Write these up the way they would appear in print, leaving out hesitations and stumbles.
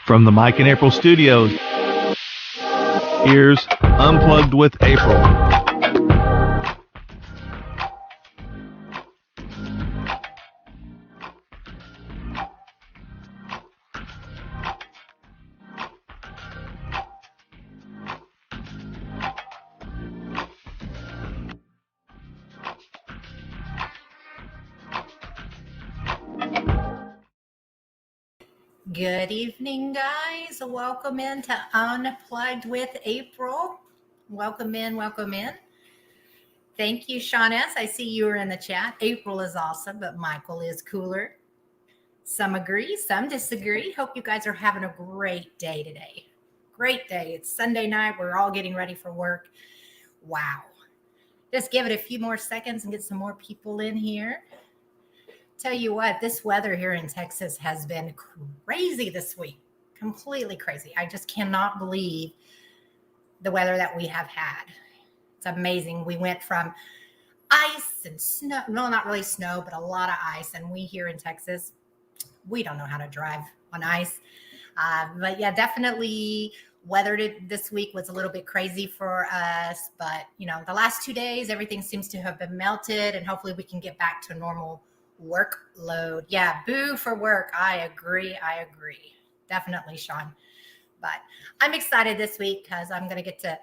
From the Mike and April studios, here's Unplugged with April. Good evening, guys. Welcome into Unplugged with April. Welcome in, welcome in. Thank you, Sean S. I see you are in the chat. April is awesome, but Michael is cooler. Some agree, some disagree. Hope you guys are having a great day today. Great day. It's Sunday night. We're all getting ready for work. Wow. Just give it a few more seconds and get some more people in here. Tell you what, this weather here in Texas has been crazy this week. Completely crazy. I just cannot believe the weather that we have had. It's amazing. We went from ice and snow. No, not really snow, but a lot of ice. And we here in Texas, we don't know how to drive on ice. But yeah, definitely weather this week was a little bit crazy for us. But, you know, the last 2 days, everything seems to have been melted. And hopefully we can get back to normal workload. Yeah, boo for work. I agree. Definitely, Sean. But I'm excited this week because I'm going to get to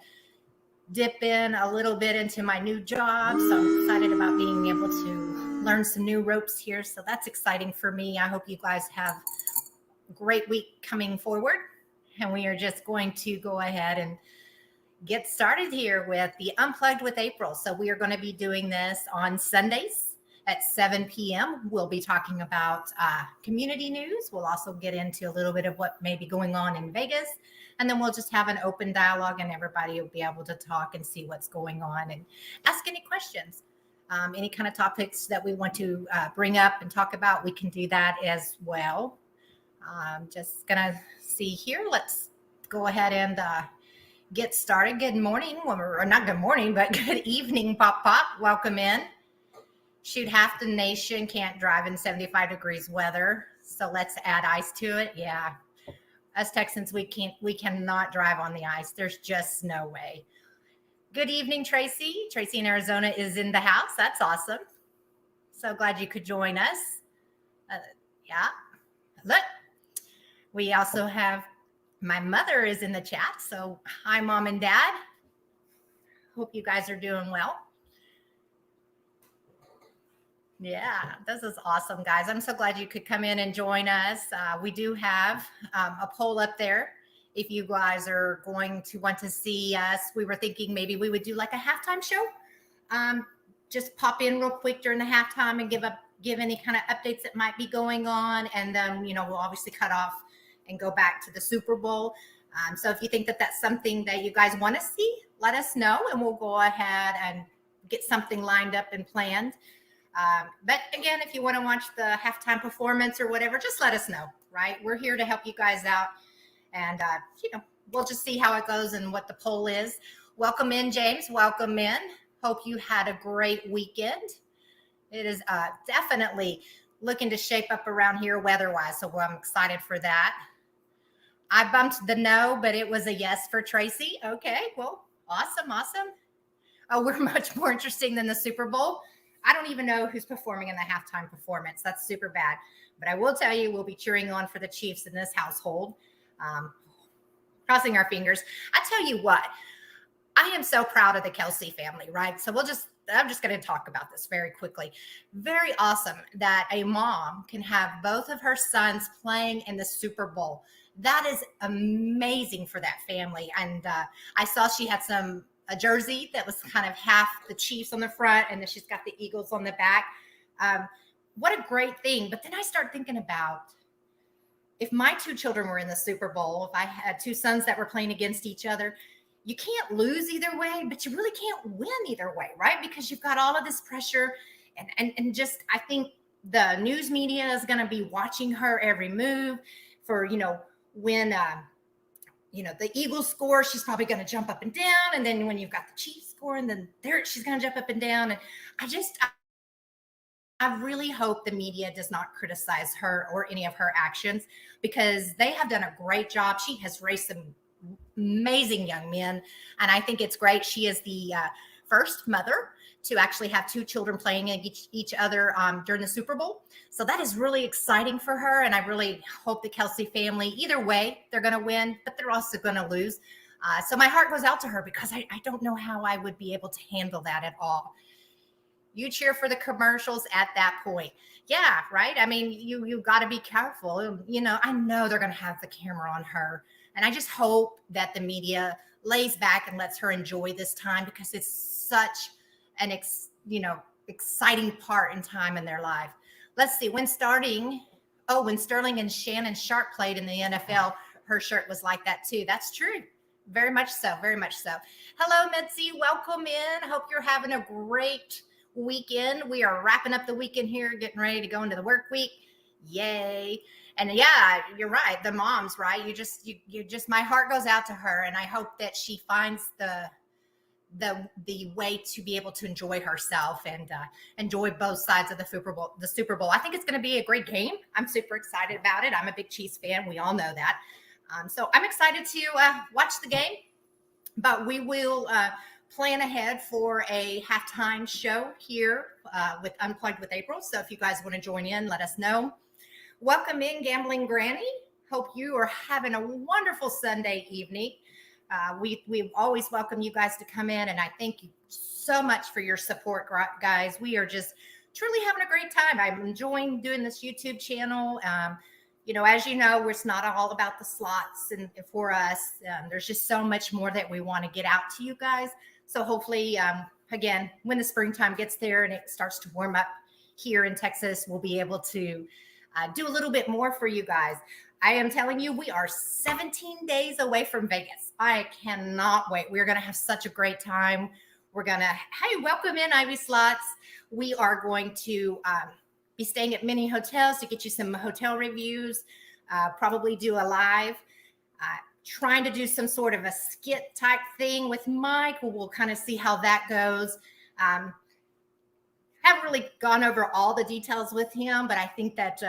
dip in a little bit into my new job. So I'm excited about being able to learn some new ropes here. So that's exciting for me. I hope you guys have a great week coming forward. And we are just going to go ahead and get started here with the Unplugged with April. So we are going to be doing this on Sundays at 7 p.m. We'll be talking about community news. We'll also get into a little bit of what may be going on in Vegas. And then we'll just have an open dialogue and everybody will be able to talk and see what's going on and ask any questions. Any kind of topics that we want to bring up and talk about, we can do that as well. Just going to see here. Let's go ahead and get started. Good morning. Or not good morning, but good evening, Pop. Welcome in. Shoot, half the nation can't drive in 75 degrees weather. So let's add ice to it. Yeah. Us Texans, we cannot drive on the ice. There's just no way. Good evening, Tracy. Tracy in Arizona is in the house. That's awesome. So glad you could join us. Yeah. Look, we also have my mother is in the chat. So hi, Mom and Dad. Hope you guys are doing well. Yeah, this is awesome, guys. I'm so glad you could come in and join us. We do have a poll up there. If you guys are going to want to see us, we were thinking maybe we would do like a halftime show. Just pop in real quick during the halftime and give any kind of updates that might be going on. And then, you know, we'll obviously cut off and go back to the Super Bowl. So if you think that that's something that you guys want to see, let us know and we'll go ahead and get something lined up and planned. But again, if you want to watch the halftime performance or whatever, just let us know, right? We're here to help you guys out. And, you know, we'll just see how it goes and what the poll is. Welcome in, James. Welcome in. Hope you had a great weekend. It is definitely looking to shape up around here weather-wise, so I'm excited for that. I bumped the no, but it was a yes for Tracy. Okay, well, awesome. Oh, we're much more interesting than the Super Bowl. I don't even know who's performing in the halftime performance. That's super bad. But I will tell you, we'll be cheering on for the Chiefs in this household. Crossing our fingers. I tell you what, I am so proud of the Kelsey family, right? So I'm just going to talk about this very quickly. Very awesome that a mom can have both of her sons playing in the Super Bowl. That is amazing for that family. And I saw she had a jersey that was kind of half the Chiefs on the front and then she's got the Eagles on the back. What a great thing. But then I start thinking about if my two children were in the Super Bowl, if I had two sons that were playing against each other, you can't lose either way, but you really can't win either way, right? Because you've got all of this pressure and just, I think the news media is going to be watching her every move for, you know, when, you know, the Eagles score, she's probably going to jump up and down. And then when you've got the Chiefs score, and then she's going to jump up and down. And I really hope the media does not criticize her or any of her actions, because they have done a great job. She has raised some amazing young men, and I think it's great. She is the first mother to actually have two children playing against each other during the Super Bowl. So that is really exciting for her, and I really hope the Kelsey family, either way, they're going to win, but they're also going to lose. So my heart goes out to her, because I don't know how I would be able to handle that at all. You cheer for the commercials at that point. Yeah, right. I mean, you got to be careful. You know, I know they're going to have the camera on her, and I just hope that the media lays back and lets her enjoy this time, because it's such an exciting part in time in their life. Let's see, when Sterling and Shannon Sharp played in the NFL, her shirt was like that too. That's true. Very much so. Very much so. Hello, Mitzi. Welcome in. Hope you're having a great weekend. We are wrapping up the weekend here, getting ready to go into the work week. Yay. And yeah, you're right. The moms, right? You just, my heart goes out to her, and I hope that she finds the way to be able to enjoy herself and enjoy both sides of the Super Bowl. I think it's going to be a great game. I'm super excited about it. I'm a big Chiefs fan. We all know that. So I'm excited to watch the game, but we will plan ahead for a halftime show here with Unplugged with April. So if you guys want to join in, let us know. Welcome in, Gambling Granny. Hope you are having a wonderful Sunday evening. We always welcome you guys to come in, and I thank you so much for your support, guys. We are just truly having a great time. I'm enjoying doing this YouTube channel. As you know, it's not all about the slots, and for us, there's just so much more that we want to get out to you guys. So hopefully, again, when the springtime gets there and it starts to warm up here in Texas, we'll be able to do a little bit more for you guys. I am telling you, we are 17 days away from Vegas. I cannot wait. We're going to have such a great time. We're going to, hey, welcome in, Ivy Slots. We are going to be staying at many hotels to get you some hotel reviews, probably do a live, trying to do some sort of a skit type thing with Mike. We'll kind of see how that goes. Haven't really gone over all the details with him, but I think that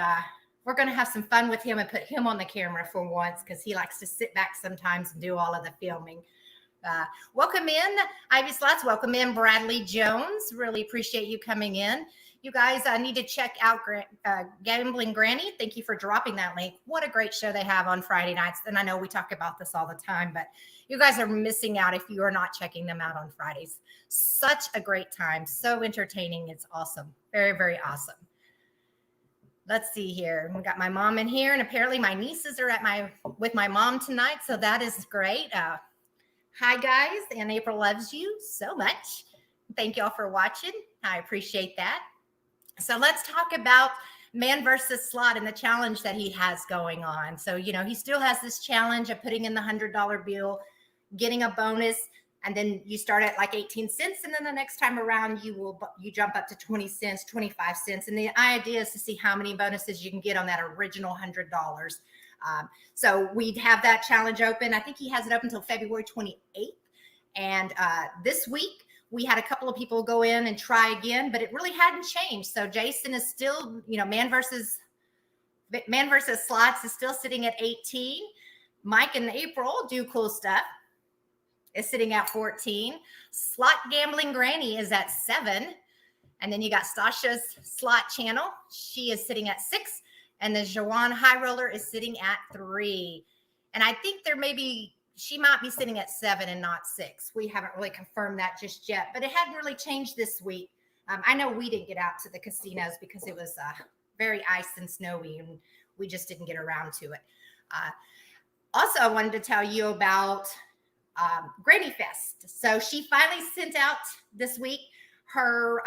we're going to have some fun with him and put him on the camera for once, because he likes to sit back sometimes and do all of the filming. Welcome in, Ivy Slots. Welcome in, Bradley Jones. Really appreciate you coming in. You guys need to check out Gambling Granny. Thank you for dropping that link. What a great show they have on Friday nights. And I know we talk about this all the time, but you guys are missing out if you are not checking them out on Fridays. Such a great time. So entertaining. It's awesome. Very, very awesome. Let's see here. We got my mom in here, and apparently my nieces are with my mom tonight. So that is great. Hi, guys. And April loves you so much. Thank y'all for watching. I appreciate that. So let's talk about Man versus Slot and the challenge that he has going on. So, he still has this challenge of putting in the $100 bill, getting a bonus, and then you start at like 18 cents. And then the next time around, you jump up to 20 cents, 25 cents. And the idea is to see how many bonuses you can get on that original $100. So we'd have that challenge open. I think he has it up until February 28th. And this week, we had a couple of people go in and try again, but it really hadn't changed. So Jason is still, Man versus Slots is still sitting at 18. Mike and April do cool stuff is sitting at 14. Slot Gambling Granny is at 7. And then you got Stasha's Slot Channel. She is sitting at 6. And the Jawan High Roller is sitting at 3. And I think she might be sitting at 7 and not 6. We haven't really confirmed that just yet, but it hadn't really changed this week. I know we didn't get out to the casinos because it was very ice and snowy, and we just didn't get around to it. Also, I wanted to tell you about Granny Fest. So she finally sent out this week her,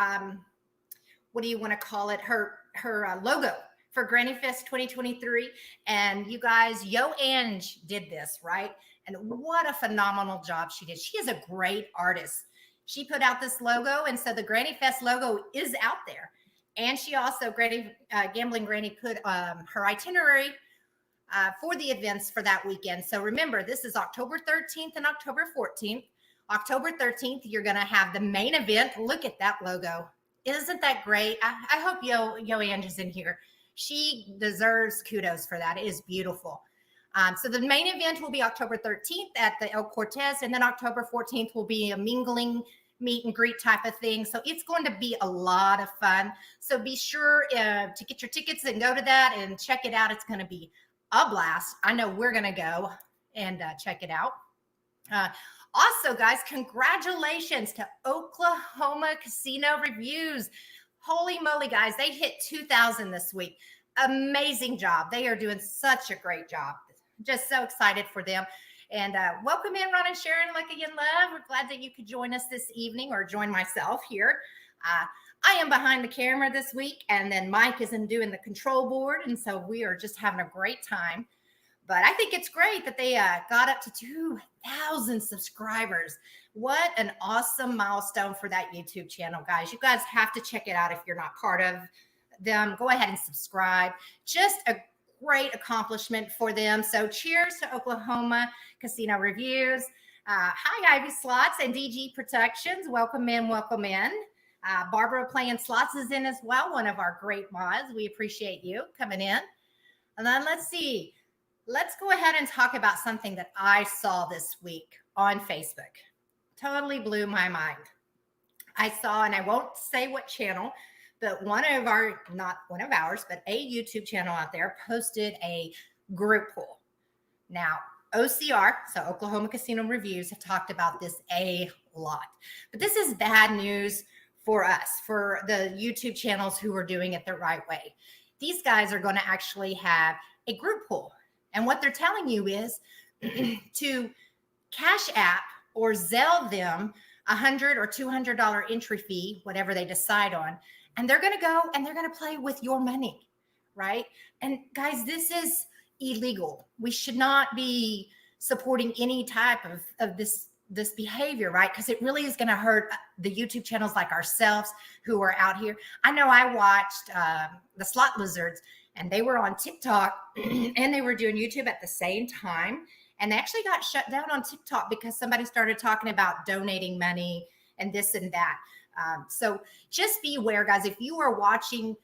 what do you want to call it? Her logo for Granny Fest 2023. And you guys, Ange did this, right? And what a phenomenal job she did. She is a great artist. She put out this logo, and so the Granny Fest logo is out there. And she also, Gambling Granny, put her itinerary for the events for that weekend. So remember, this is October 13th and October 14th. October 13th, you're going to have the main event. Look at that logo. Isn't that great? I hope Yo Andrew's in here. She deserves kudos for that. It is beautiful. So the main event will be October 13th at the El Cortez, and then October 14th will be a mingling meet and greet type of thing. So it's going to be a lot of fun. So be sure to get your tickets and go to that and check it out. It's going to be a blast. I know we're going to go and check it out. Also, guys, congratulations to Oklahoma Casino Reviews. Holy moly, guys, they hit 2,000 this week. Amazing job. They are doing such a great job. Just so excited for them. And welcome in, Ron and Sharon, Lucky and Love. We're glad that you could join us this evening or join myself here. I am behind the camera this week, and then Mike is doing the control board. And so we are just having a great time. But I think it's great that they got up to 2,000 subscribers. What an awesome milestone for that YouTube channel, guys. You guys have to check it out if you're not part of them. Go ahead and subscribe. Just a great accomplishment for them. So cheers to Oklahoma Casino Reviews. Hi, Ivy Slots and DG Protections. Welcome in, welcome in. Barbara Playin Slots is in as well, one of our great mods. We appreciate you coming in. And then let's see. Let's go ahead and talk about something that I saw this week on Facebook. Totally blew my mind. I saw, and I won't say what channel, but not one of ours, but a YouTube channel out there posted a group pool. Now, OCR, so Oklahoma Casino Reviews, have talked about this a lot. But this is bad news for us, for the YouTube channels who are doing it the right way. These guys are going to actually have a group pool. And what they're telling you is to Cash App or Zelle them $100 or $200 entry fee, whatever they decide on. And they're going to go and they're going to play with your money, right? And guys, this is illegal. We should not be supporting any type of this behavior, right? Because it really is going to hurt the YouTube channels like ourselves who are out here. I know I watched the Slot Lizards, and they were on TikTok and they were doing YouTube at the same time. And they actually got shut down on TikTok because somebody started talking about donating money and this and that. So just be aware, guys, if you are watching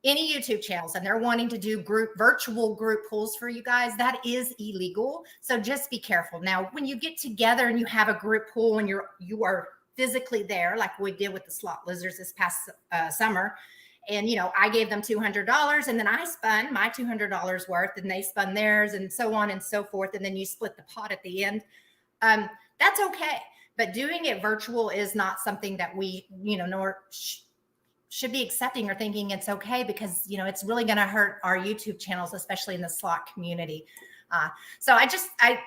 any YouTube channels and they're wanting to do virtual group pools for you guys, that is illegal. So just be careful. Now, when you get together and you have a group pool and you are physically there, like we did with the Slot Lizards this past summer, and, I gave them $200 and then I spun my $200 worth and they spun theirs and so on and so forth. And then you split the pot at the end. That's okay. But doing it virtual is not something that we, nor should be accepting or thinking it's okay, because, it's really going to hurt our YouTube channels, especially in the slot community. So I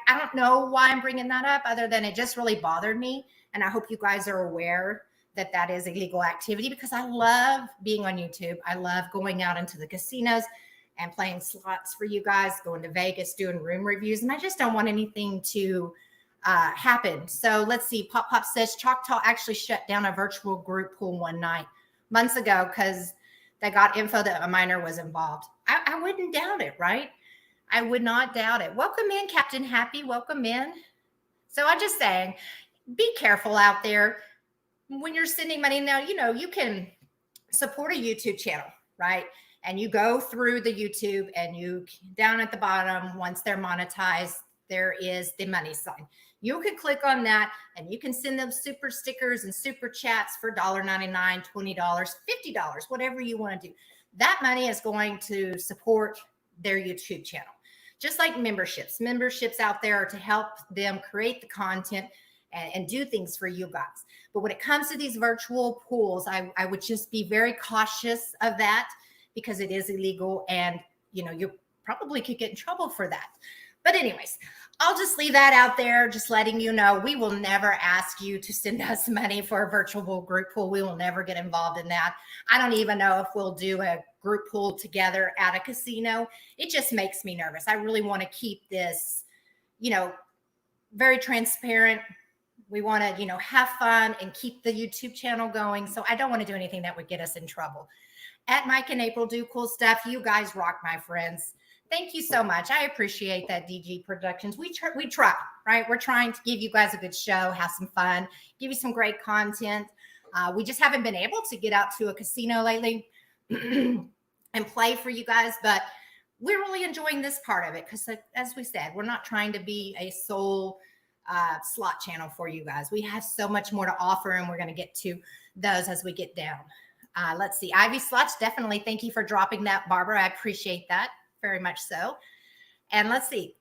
don't know why I'm bringing that up other than it just really bothered me. And I hope you guys are aware that that is illegal activity, because I love being on YouTube. I love going out into the casinos and playing slots for you guys, going to Vegas, doing room reviews. And I just don't want anything to happen. So let's see. Pop Pop says Choctaw actually shut down a virtual group pool one night months ago because they got info that a minor was involved. I wouldn't doubt it, right? I would not doubt it. Welcome in, Captain Happy. Welcome in. So I'm just saying, be careful out there. When you're sending money now, you can support a YouTube channel, right? And you go through the YouTube and you down at the bottom, once they're monetized, there is the money sign. You can click on that and you can send them super stickers and super chats for $1.99, $20, $50, whatever you want to do. That money is going to support their YouTube channel. Just like memberships out there are to help them create the content and do things for you guys. But when it comes to these virtual pools, I would just be very cautious of that, because it is illegal and, you probably could get in trouble for that. But anyways, I'll just leave that out there, just letting you know we will never ask you to send us money for a virtual group pool. We will never get involved in that. I don't even know if we'll do a group pool together at a casino. It just makes me nervous. I really want to keep this, very transparent. We want to, have fun and keep the YouTube channel going. So I don't want to do anything that would get us in trouble. At Mike and April do cool stuff. You guys rock, my friends. Thank you so much. I appreciate that, DG Productions. We try, right? We're trying to give you guys a good show, have some fun, give you some great content. We just haven't been able to get out to a casino lately and play for you guys, but we're really enjoying this part of it because, as we said, we're not trying to be a sole slot channel for you guys. We have so much more to offer, and we're going to get to those as we get down. Let's see. Ivy Slots, definitely. Thank you for dropping that, Barbara. I appreciate that very much so. And let's see.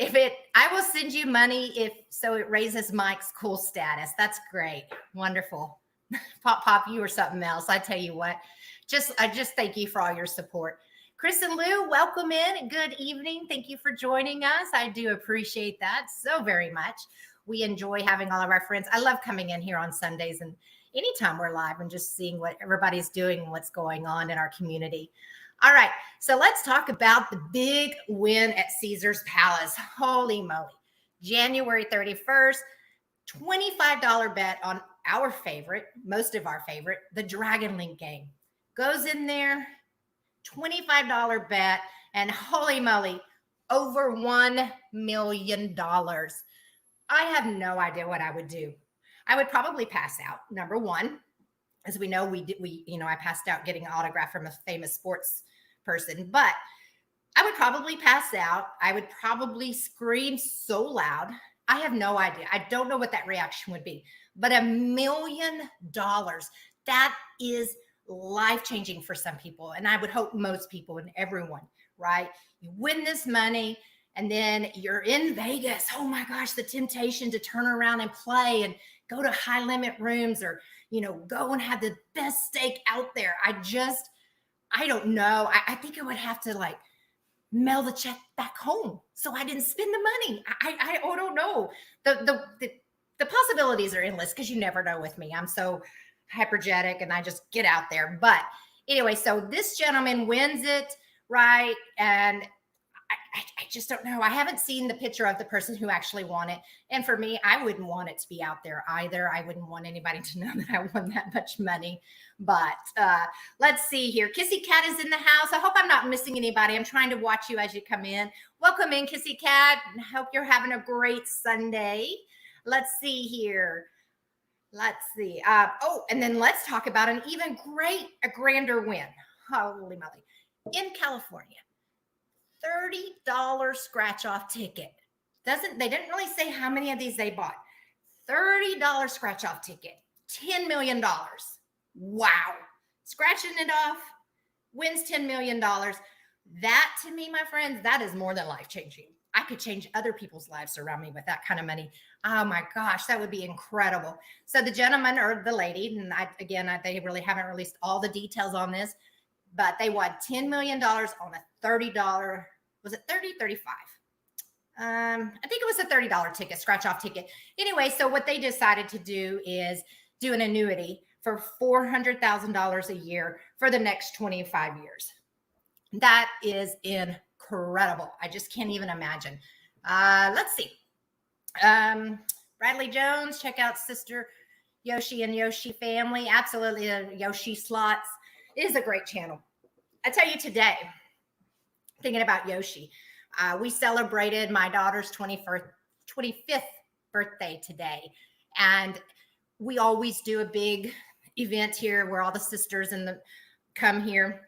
I will send you money if so it raises Mike's cool status. That's great. Wonderful. Pop, you are something else. I tell you what. I just thank you for all your support. Chris and Lou, welcome in. Good evening. Thank you for joining us. I do appreciate that so very much. We enjoy having all of our friends. I love coming in here on Sundays and anytime we're live and just seeing what everybody's doing and what's going on in our community. All right, so let's talk about the big win at Caesar's Palace. Holy moly. January 31st, $25 bet on our favorite, most of our favorite, the Dragon Link game. Goes in there, $25 bet, and holy moly, over $1 million. I have no idea what I would do. I would probably pass out. Number one, as we know, I passed out getting an autograph from a famous sports person, but I would probably pass out. I would probably scream so loud. I have no idea. I don't know what that reaction would be, but $1 million, that is life-changing for some people. And I would hope most people and everyone, right? You win this money and then you're in Vegas. Oh my gosh, the temptation to turn around and play and go to high limit rooms or, go and have the best steak out there. I don't know. I think I would have to mail the check back home so I didn't spend the money. I don't know. The possibilities are endless because you never know with me. I'm so hypergetic and I just get out there. But anyway, so this gentleman wins it, right? And I just don't know. I haven't seen the picture of the person who actually won it. And for me, I wouldn't want it to be out there either. I wouldn't want anybody to know that I won that much money. But let's see here. Kissy Cat is in the house. I hope I'm not missing anybody. I'm trying to watch you as you come in. Welcome in, Kissy Cat. I hope you're having a great Sunday. Let's see here. Let's see. And then let's talk about a grander win. Holy moly. In California. $30 scratch off ticket. They didn't really say how many of these they bought. $30 scratch off ticket. $10 million. Wow. Scratching it off wins $10 million. That to me, my friends, that is more than life-changing. I could change other people's lives around me with that kind of money. Oh my gosh, that would be incredible. So the gentleman or the lady, and they really haven't released all the details on this, but they won $10 million on a $30. Was it 30, 35? I think it was a $30 ticket, scratch off ticket. Anyway, so what they decided to do is do an annuity for $400,000 a year for the next 25 years. That is incredible. I just can't even imagine. Let's see. Bradley Jones, check out Sister Yoshi and Yoshi family. Absolutely. Yoshi Slots. It is a great channel. I tell you today, thinking about Yoshi, we celebrated my daughter's 25th birthday today. And we always do a big event here where all the sisters come here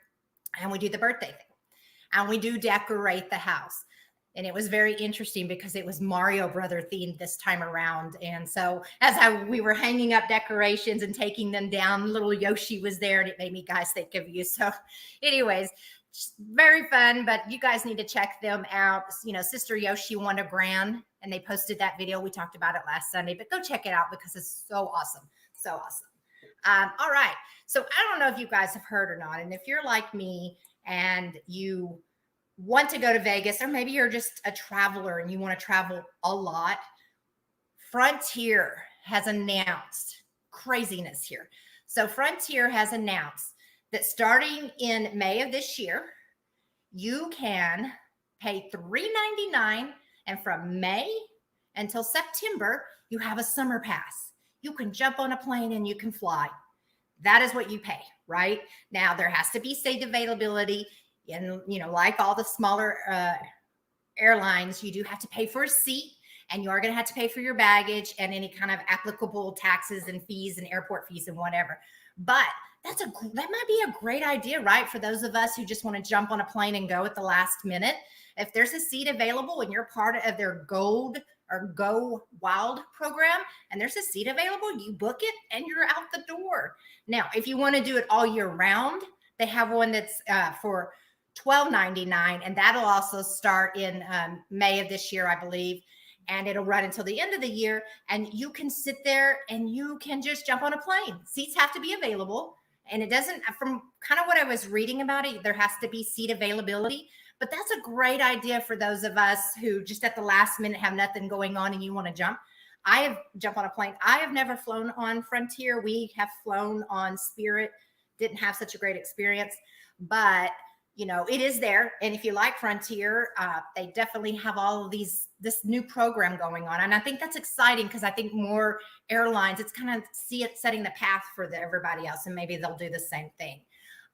and we do the birthday thing. And we do decorate the house. And it was very interesting because it was Mario Brother themed this time around. And so we were hanging up decorations and taking them down, little Yoshi was there and it made me guys think of you. So anyways, just very fun, but you guys need to check them out. Sister Yoshi won $1,000 and they posted that video. We talked about it last Sunday, but go check it out because it's so awesome. So awesome. All right. So I don't know if you guys have heard or not. And if you're like me and you want to go to Vegas, or maybe you're just a traveler and you want to travel a lot, Frontier has announced craziness here. So Frontier has announced that starting in May of this year, you can pay $399, and from May until September, you have a summer pass. You can jump on a plane and you can fly. That is what you pay, right? Now, there has to be seat availability. And, like all the smaller airlines, you do have to pay for a seat. and you are going to have to pay for your baggage and any kind of applicable taxes and fees and airport fees and whatever. But that might be a great idea, right? For those of us who just want to jump on a plane and go at the last minute. If there's a seat available and you're part of their Gold or Go Wild program and there's a seat available, you book it and you're out the door. Now, if you want to do it all year round, they have one that's for $12.99, and that'll also start in May of this year, I believe. And it'll run until the end of the year. And you can sit there and you can just jump on a plane. Seats have to be available. And it doesn't, from kind of what I was reading about it, there has to be seat availability. But that's a great idea for those of us who just at the last minute have nothing going on and you want to jump. I have jumped on a plane. I have never flown on Frontier. We have flown on Spirit. Didn't have such a great experience. But you know, it is there. And if you like Frontier, they definitely have all of this new program going on. And I think that's exciting because I think more airlines, it's kind of setting the path for everybody else. And maybe they'll do the same thing.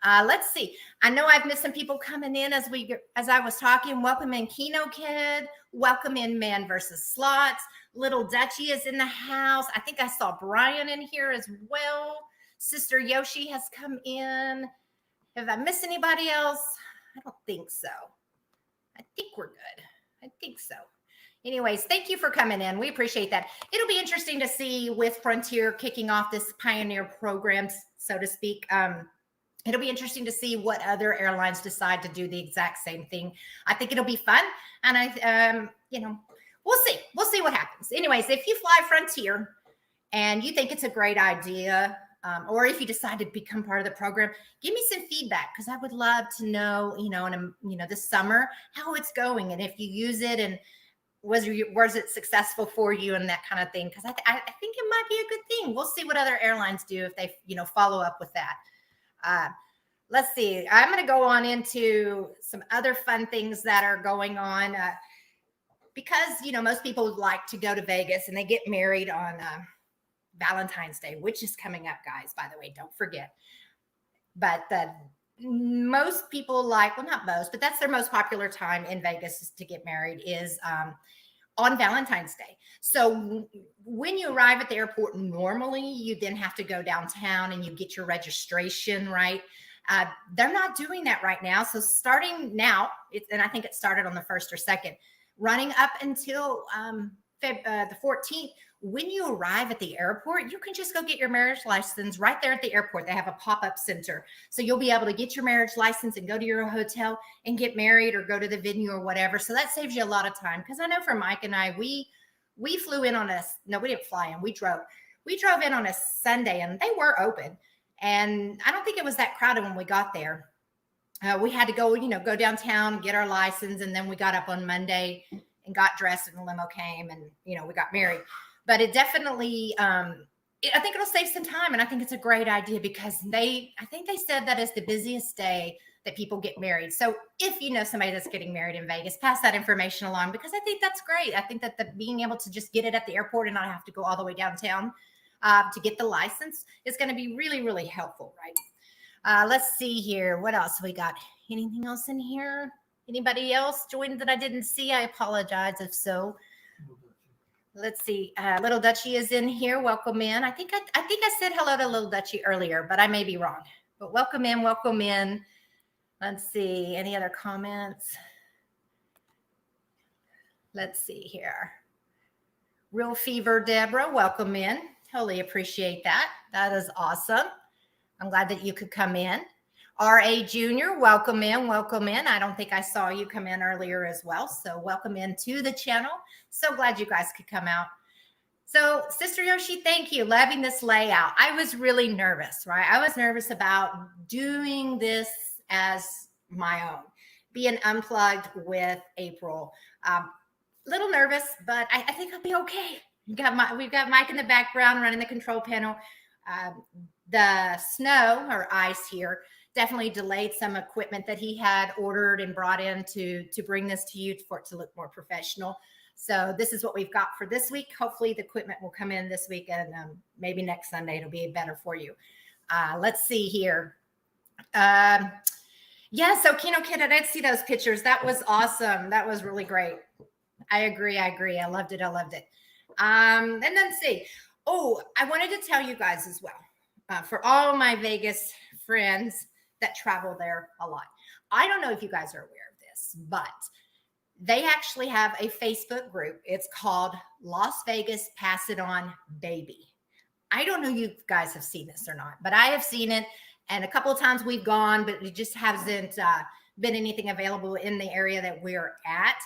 Let's see. I know I've missed some people coming in as I was talking. Welcome in Keno Kid. Welcome in Man versus Slots. Little Dutchie is in the house. I think I saw Brian in here as well. Sister Yoshi has come in. Have I missed anybody else? I don't think so. I think we're good. I think so. Anyways, thank you for coming in. We appreciate that. It'll be interesting to see with Frontier kicking off this pioneer program, so to speak. It'll be interesting to see what other airlines decide to do the exact same thing. I think it'll be fun. And we'll see. We'll see what happens. Anyways, if you fly Frontier and you think it's a great idea, or if you decide to become part of the program, give me some feedback because I would love to know, this summer how it's going and if you use it and was it successful for you and that kind of thing. Because I think it might be a good thing. We'll see what other airlines do if they, follow up with that. Let's see. I'm going to go on into some other fun things that are going on because, most people like to go to Vegas and they get married on Valentine's Day, which is coming up, guys, by the way, don't forget. But most people not most, but that's their most popular time in Vegas to get married is on Valentine's Day. So when you arrive at the airport, normally you then have to go downtown and you get your registration, right? They're not doing that right now. So starting now, and I think it started on the 1st or 2nd, running up until the 14th, when you arrive at the airport, you can just go get your marriage license right there at the airport. They have a pop-up center. So you'll be able to get your marriage license and go to your hotel and get married or go to the venue or whatever. So that saves you a lot of time. Because I know for Mike and I, we flew in on we didn't fly in. We drove in on a Sunday and they were open. And I don't think it was that crowded when we got there. We had to go downtown, get our license. And then we got up on Monday and got dressed and the limo came and, we got married. But it definitely, I think it'll save some time. And I think it's a great idea because I think they said that is the busiest day that people get married. So if you know somebody that's getting married in Vegas, pass that information along because I think that's great. I think that being able to just get it at the airport and not have to go all the way downtown to get the license is going to be really, really helpful, right? Let's see here. What else we got? Anything else in here? Anybody else joined that I didn't see? I apologize if so. Let's see. Little Dutchie is in here. Welcome in. I think I said hello to Little Dutchie earlier, but I may be wrong. But welcome in. Welcome in. Let's see. Any other comments? Let's see here. Real Fever Deborah, welcome in. Totally appreciate that. That is awesome. I'm glad that you could come in. R.A. Jr., welcome in, welcome in. I don't think I saw you come in earlier as well. So welcome into the channel. So glad you guys could come out. So Sister Yoshi, thank you. Loving this layout. I was really nervous, right? I was nervous about doing this as my own, being unplugged with April. Little nervous, but I think I'll be okay. We've got Mike in the background running the control panel. The snow or ice here definitely delayed some equipment that he had ordered and brought in to bring this to you for it to look more professional. So this is what we've got for this week. Hopefully the equipment will come in this week and maybe next Sunday it'll be better for you. Let's see here. Yeah, so Keno Kid, I did see those pictures. That was awesome. That was really great. I agree. I loved it. And then let's see. Oh, I wanted to tell you guys as well, for all my Vegas friends that travel there a lot. I don't know if you guys are aware of this, but they actually have a Facebook group. It's called Las Vegas Pass It On Baby. I don't know if you guys have seen this or not, but I have seen it. And a couple of times we've gone, but it just hasn't been anything available in the area that we're at.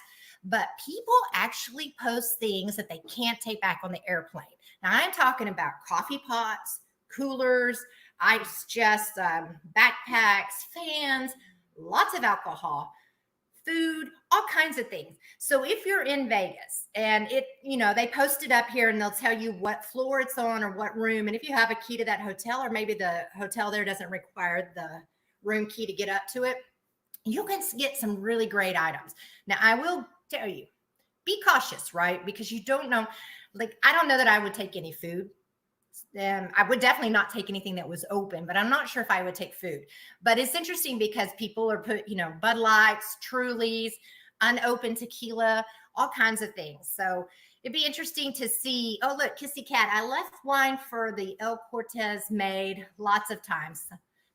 But people actually post things that they can't take back on the airplane. Now, I'm talking about coffee pots, coolers, ice chests, backpacks, fans, lots of alcohol, food, all kinds of things. So if you're in Vegas and they post it up here and they'll tell you what floor it's on or what room. And if you have a key to that hotel, or maybe the hotel there doesn't require the room key to get up to it, you can get some really great items. Now, I will tell you, be cautious, right? Because you don't know, I don't know that I would take any food. I would definitely not take anything that was open, but I'm not sure if I would take food. But it's interesting because people are Bud Lights, Trulies, unopened tequila, all kinds of things. So it'd be interesting to see. Oh, look, Kissy Cat. I left wine for the El Cortez maid lots of times.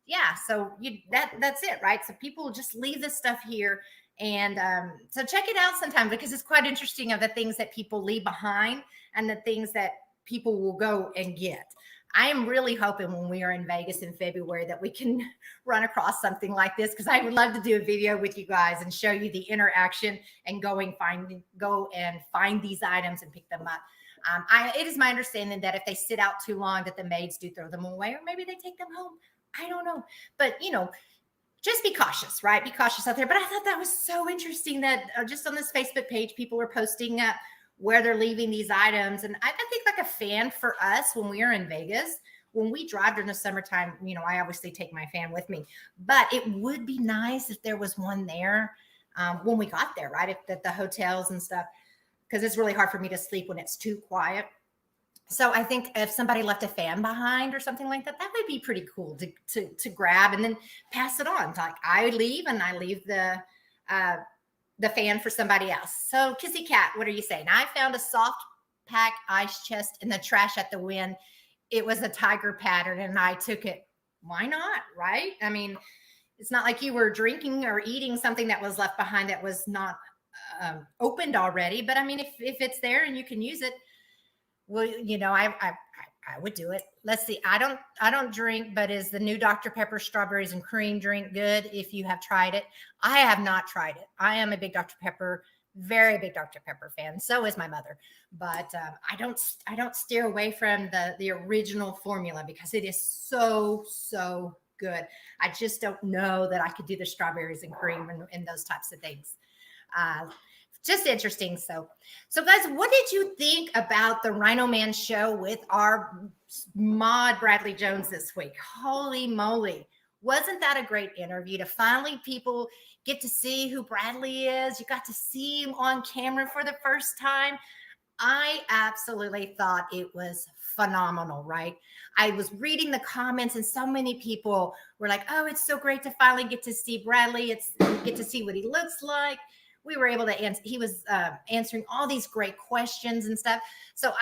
Yeah, so that's it, right? So people just leave this stuff here. And so check it out sometime, because it's quite interesting of the things that people leave behind and the things that people will go and get. I am really hoping when we are in Vegas in February that we can run across something like this, because I would love to do a video with you guys and show you the interaction and go and find these items and pick them up. It is my understanding that if they sit out too long, that the maids do throw them away, or maybe they take them home. I don't know. But, just be cautious, right? Be cautious out there. But I thought that was so interesting that just on this Facebook page, people were posting where they're leaving these items. And I think like a fan for us when we are in Vegas, when we drive during the summertime, I obviously take my fan with me. But it would be nice if there was one there when we got there, right? If the hotels and stuff, because it's really hard for me to sleep when it's too quiet. So I think if somebody left a fan behind or something like that, that would be pretty cool to grab and then pass it on. Like I leave and I leave the fan for somebody else. So Kissy Cat, what are you saying? I found a soft pack ice chest in the trash at the Wynn. It was a tiger pattern and I took it. Why not? Right? I mean, it's not like you were drinking or eating something that was left behind that was not opened already. But I mean, if it's there and you can use it, well, I would do it. Let's see. I don't drink, but is the new Dr. Pepper strawberries and cream drink good if you have tried it? I have not tried it. I am a big very big Dr. Pepper fan. So is my mother. But I don't steer away from the original formula because it is so good. I just don't know that I could do the strawberries and cream and those types of things. Just interesting. So guys, what did you think about the Rhino Man show with our mod Bradley Jones this week? Holy moly. Wasn't that a great interview to finally people get to see who Bradley is? You got to see him on camera for the first time. I absolutely thought it was phenomenal, right? I was reading the comments and so many people were like, oh, it's so great to finally get to see Bradley. Get to see what he looks like. We were able to answer. He was answering all these great questions and stuff. So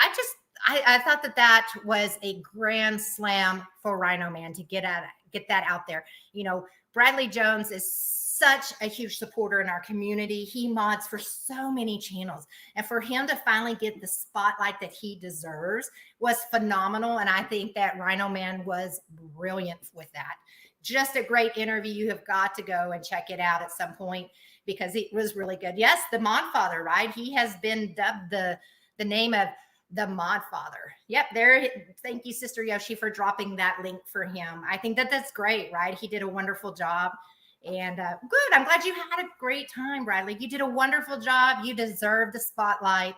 I thought that was a grand slam for Rhino Man to get that out there. Bradley Jones is such a huge supporter in our community. He mods for so many channels, and for him to finally get the spotlight that he deserves was phenomenal. And I think that Rhino Man was brilliant with that. Just a great interview. You have got to go and check it out at some point, because it was really good. Yes, the Mod Father, right? He has been dubbed the name of the Mod Father. Yep, there. Thank you, Sister Yoshi, for dropping that link for him. I think that's great, right? He did a wonderful job. And good. I'm glad you had a great time, Bradley. You did a wonderful job. You deserve the spotlight.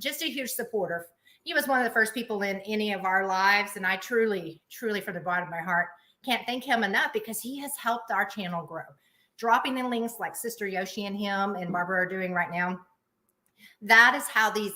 Just a huge supporter. He was one of the first people in any of our lives. And I truly, from the bottom of my heart, can't thank him enough, because he has helped our channel grow. Dropping in links like Sister Yoshi and him and Barbra are doing right now. That is how these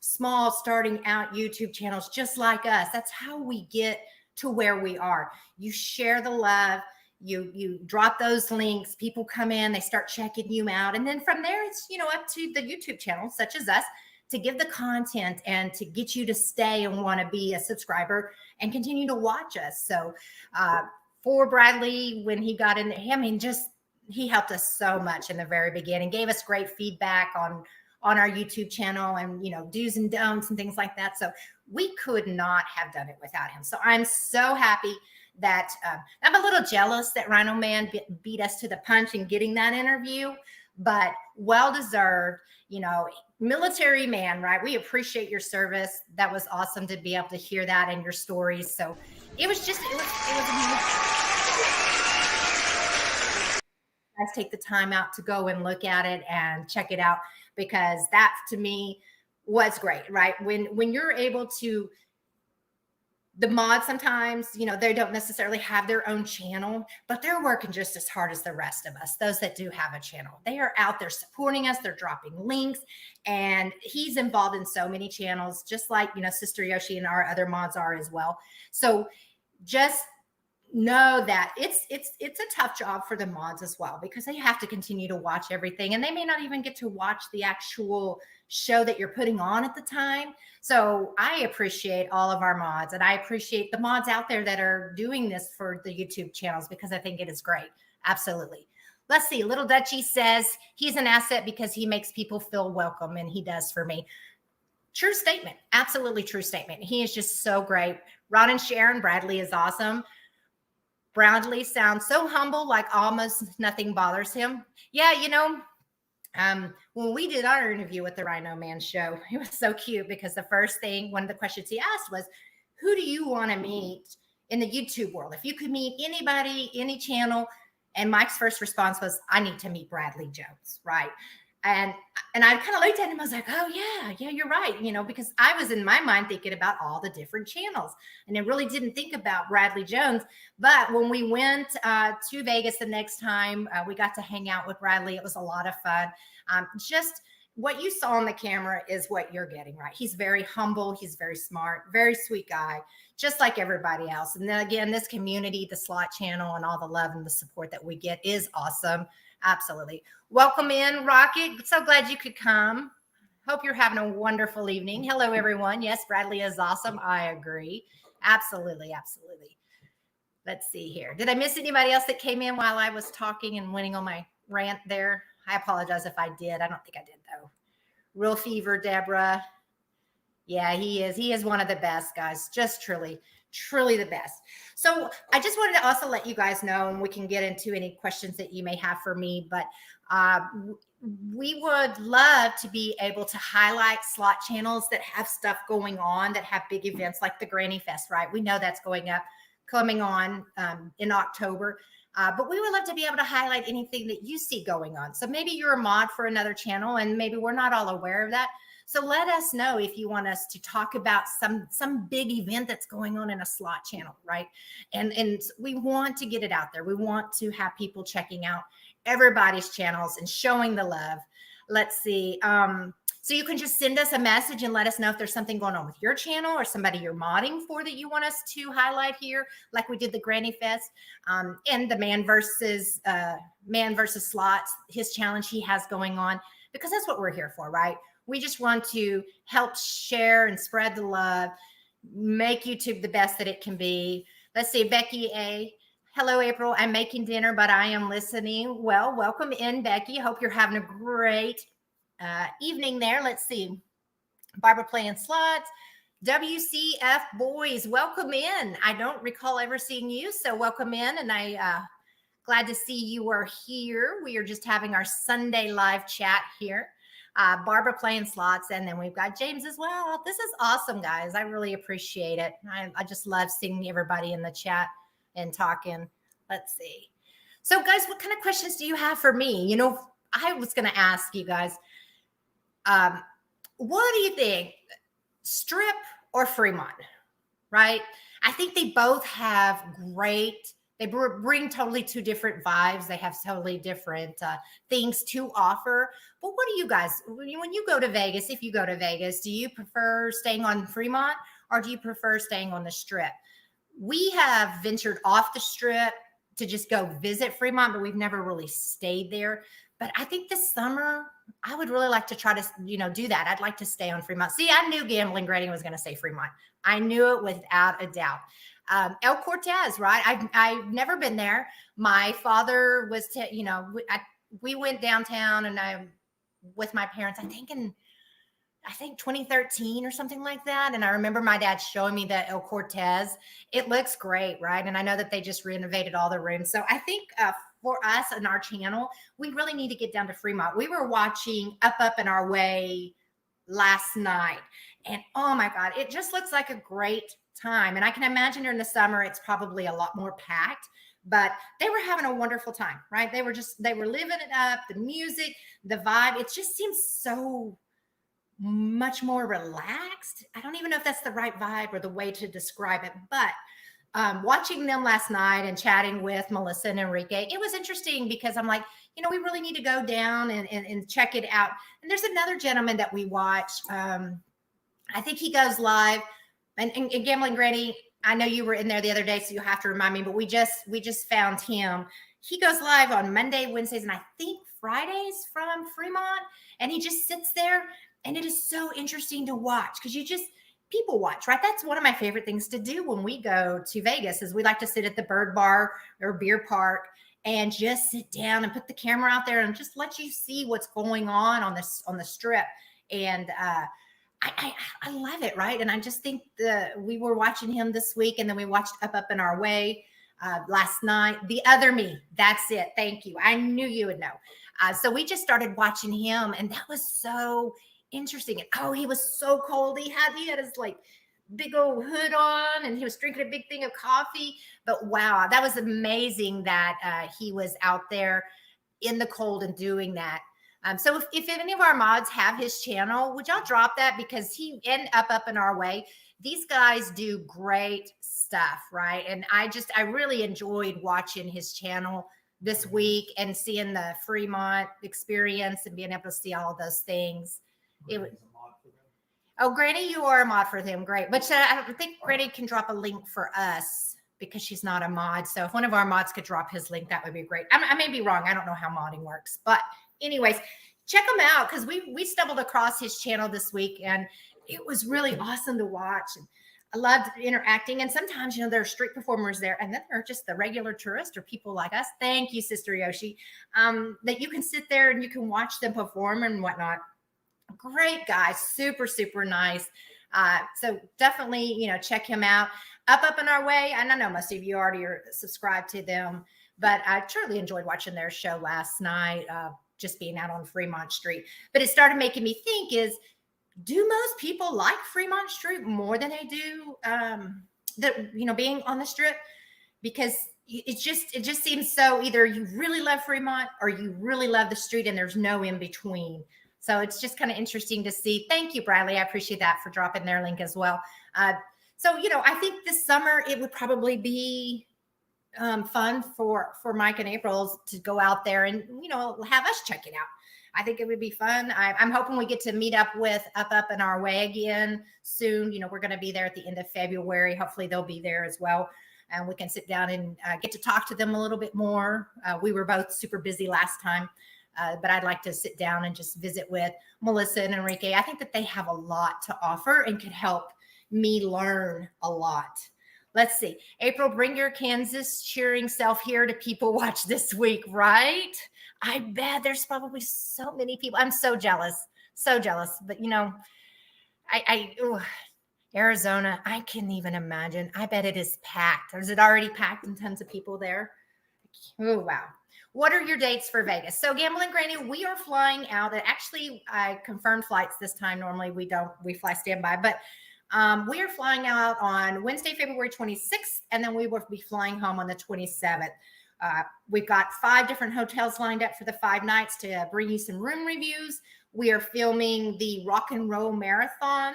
small starting out YouTube channels just like us, that's how we get to where we are. You share the love, You drop those links, people come in, they start checking you out. And then from there, it's, up to the YouTube channel, such as us, to give the content and to get you to stay and want to be a subscriber and continue to watch us. So for Bradley, when he got in there, he helped us so much in the very beginning, gave us great feedback on our YouTube channel and, do's and don'ts and things like that. So we could not have done it without him. So I'm so happy that I'm a little jealous that Rhino Man beat us to the punch in getting that interview, but well-deserved, military man, right? We appreciate your service. That was awesome to be able to hear that and your stories. So it was guys take the time out to go and look at it and check it out, because that to me was great, right? When you're able to, the mods sometimes, they don't necessarily have their own channel, but they're working just as hard as the rest of us. Those that do have a channel, they are out there supporting us. They're dropping links, and he's involved in so many channels, just like, Sister Yoshi and our other mods are as well. So just know that it's a tough job for the mods as well, because they have to continue to watch everything, and they may not even get to watch the actual show that you're putting on at the time. So I appreciate all of our mods, and I appreciate the mods out there that are doing this for the YouTube channels, because I think it is great. Absolutely. Let's see. Little Dutchie says he's an asset because he makes people feel welcome, and he does for me. True statement. Absolutely true statement. He is just so great. Ron and Sharon, Bradley is awesome. Bradley sounds so humble, like almost nothing bothers him. Yeah, when we did our interview with the Rhino Man show, it was so cute, because the first thing, one of the questions he asked was, who do you want to meet in the YouTube world? If you could meet anybody, any channel. And Mike's first response was, I need to meet Bradley Jones, right? And I kind of looked at him. I was like, oh, yeah, you're right. Because I was in my mind thinking about all the different channels, and I really didn't think about Bradley Jones. But when we went to Vegas the next time, we got to hang out with Bradley. It was a lot of fun. Just what you saw on the camera is what you're getting, right? He's very humble. He's very smart, very sweet guy, just like everybody else. And then again, this community, the slot channel, and all the love and the support that we get is awesome. Absolutely. Welcome in, Rocket. So glad you could come. Hope you're having a wonderful evening. Hello, everyone. Yes, Bradley is awesome. I agree. Absolutely. Let's see here. Did I miss anybody else that came in while I was talking and winning on my rant there? I apologize if I did. I don't think I did, though. Real Fever, Deborah. Yeah, he is. He is one of the best, guys. Just truly the best. So I just wanted to also let you guys know, and we can get into any questions that you may have for me, but we would love to be able to highlight slot channels that have stuff going on, that have big events like the Granny Fest, right? We know that's coming on in October. But we would love to be able to highlight anything that you see going on. So maybe you're a mod for another channel, and maybe we're not all aware of that. So let us know if you want us to talk about some big event that's going on in a slot channel, right? And we want to get it out there. We want to have people checking out everybody's channels and showing the love. Let's see. So you can just send us a message and let us know if there's something going on with your channel or somebody you're modding for that you want us to highlight here, like we did the Granny Fest and the man versus slots, his challenge he has going on, because that's what we're here for, right? We just want to help share and spread the love, make YouTube the best that it can be. Let's see, Becky A. Hello, April. I'm making dinner, but I am listening. Well, welcome in, Becky. Hope you're having a great evening there. Let's see. Barbara playing slots. WCF boys, welcome in. I don't recall ever seeing you, so welcome in. And I glad to see you are here. We are just having our Sunday live chat here. Barbara playing slots, and then we've got James as well. This is awesome, guys. I really appreciate it. I just love seeing everybody in the chat and talking. Let's see. So, guys, what kind of questions do you have for me? I was going to ask you guys, what do you think, Strip or Fremont, right? I think they both have they bring totally two different vibes. They have totally different things to offer. But what do you guys, when you go to Vegas, if you go to Vegas, do you prefer staying on Fremont or do you prefer staying on the Strip? We have ventured off the Strip to just go visit Fremont, but we've never really stayed there. But I think this summer I would really like to try to, do that. I'd like to stay on Fremont. See, I knew Gambling Granny was going to say Fremont. I knew it without a doubt. El Cortez, right? I've never been there. My father was, we went downtown and with my parents, I think 2013 or something like that. And I remember my dad showing me the El Cortez. It looks great, right? And I know that they just renovated all the rooms. So I think for us and our channel, we really need to get down to Fremont. We were watching Up and Our Way last night. And oh my God, it just looks like a great time. And I can imagine during the summer, it's probably a lot more packed. But they were having a wonderful time, right? They were living it up, the music, the vibe. It just seems so much more relaxed. I don't even know if that's the right vibe or the way to describe it, but watching them last night and chatting with Melissa and Enrique, it was interesting because I'm like, we really need to go down and check it out. And there's another gentleman that we watch. I think he goes live and Gambling Granny, I know you were in there the other day, so you'll have to remind me, but we just found him. He goes live on Monday, Wednesdays, and I think Fridays from Fremont. And he just sits there. And it is so interesting to watch because people watch, right? That's one of my favorite things to do when we go to Vegas is we like to sit at the Bird Bar or Beer Park and just sit down and put the camera out there and just let you see what's going on the strip. And I love it, right? And I just think we were watching him this week, and then we watched Up and Our Way last night. The Other Me, that's it. Thank you. I knew you would know. So we just started watching him, and that was so interesting. And he was so cold. He had his like big old hood on, and he was drinking a big thing of coffee. But wow, that was amazing that he was out there in the cold and doing that. So if any of our mods have his channel, would y'all drop that? Because he and Up and Our Way, these guys do great stuff, right? And I really enjoyed watching his channel this week and seeing the Fremont experience and being able to see all of those things. Granny, you are a mod for them. Great. But I think Granny can drop a link for us because she's not a mod. So if one of our mods could drop his link, that would be great. I may be wrong. I don't know how modding works. But anyways, check him out because we stumbled across his channel this week, and it was really awesome to watch. And I loved interacting. And sometimes, there are street performers there, and then there are just the regular tourists or people like us. Thank you, Sister Yoshi, that you can sit there and you can watch them perform and whatnot. Great guy, super, super nice. So definitely, check him out. Up and Our Way. And I know most of you already are subscribed to them, but I truly enjoyed watching their show last night, just being out on Fremont Street. But it started making me think do most people like Fremont Street more than they do, being on the strip? Because it just seems so either you really love Fremont or you really love the street and there's no in between. So it's just kind of interesting to see. Thank you, Bradley. I appreciate that for dropping their link as well. So, I think this summer it would probably be fun for Mike and April to go out there and, have us check it out. I think it would be fun. I'm hoping we get to meet up with Up and Our Way again soon. We're going to be there at the end of February. Hopefully they'll be there as well. And we can sit down and get to talk to them a little bit more. We were both super busy last time. But I'd like to sit down and just visit with Melissa and Enrique. I think that they have a lot to offer and could help me learn a lot. Let's see. April, bring your Kansas cheering self here to people watch this week, right? I bet there's probably so many people. I'm so jealous. But, Arizona, I can't even imagine. I bet it is packed. Or is it already packed and tons of people there? Oh, wow. What are your dates for Vegas? So Gambling Granny, we are flying out. Actually, I confirmed flights this time. Normally we fly standby, but we are flying out on Wednesday, February 26th, and then we will be flying home on the 27th. We've got 5 different hotels lined up for the 5 nights to bring you some room reviews. We are filming the Rock and Roll Marathon.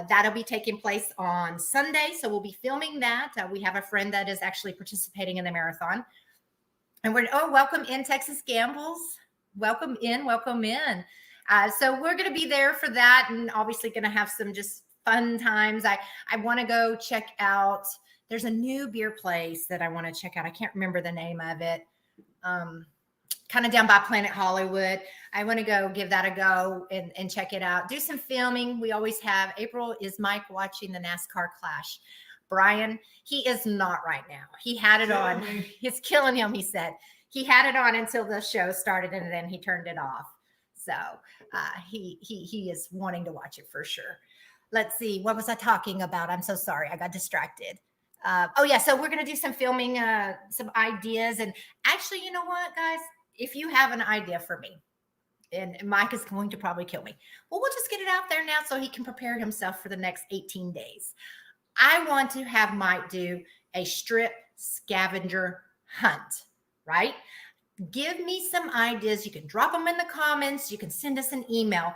That'll be taking place on Sunday. So we'll be filming that. We have a friend that is actually participating in the marathon. And welcome in, Texas Gambles. Welcome in. So we're going to be there for that, and obviously going to have some just fun times. I want to go check out There's a new beer place that I want to check out. I can't remember the name of it. Kind of down by Planet Hollywood. I want to go give that a go and check it out. Do some filming. We always have. April, is Mike watching the NASCAR Clash? Brian, he is not right now. He had it on. It's killing him, he said. He had it on until the show started, and then he turned it off. So he is wanting to watch it for sure. Let's see. What was I talking about? I'm so sorry. I got distracted. Oh, yeah. So we're going to do some filming, some ideas. And actually, you know what, guys? If you have an idea for me, and Mike is going to probably kill me, well, we'll just get it out there now so he can prepare himself for the next 18 days. I want to have Mike do a strip scavenger hunt, right? Give me some ideas. You can drop them in the comments. You can send us an email.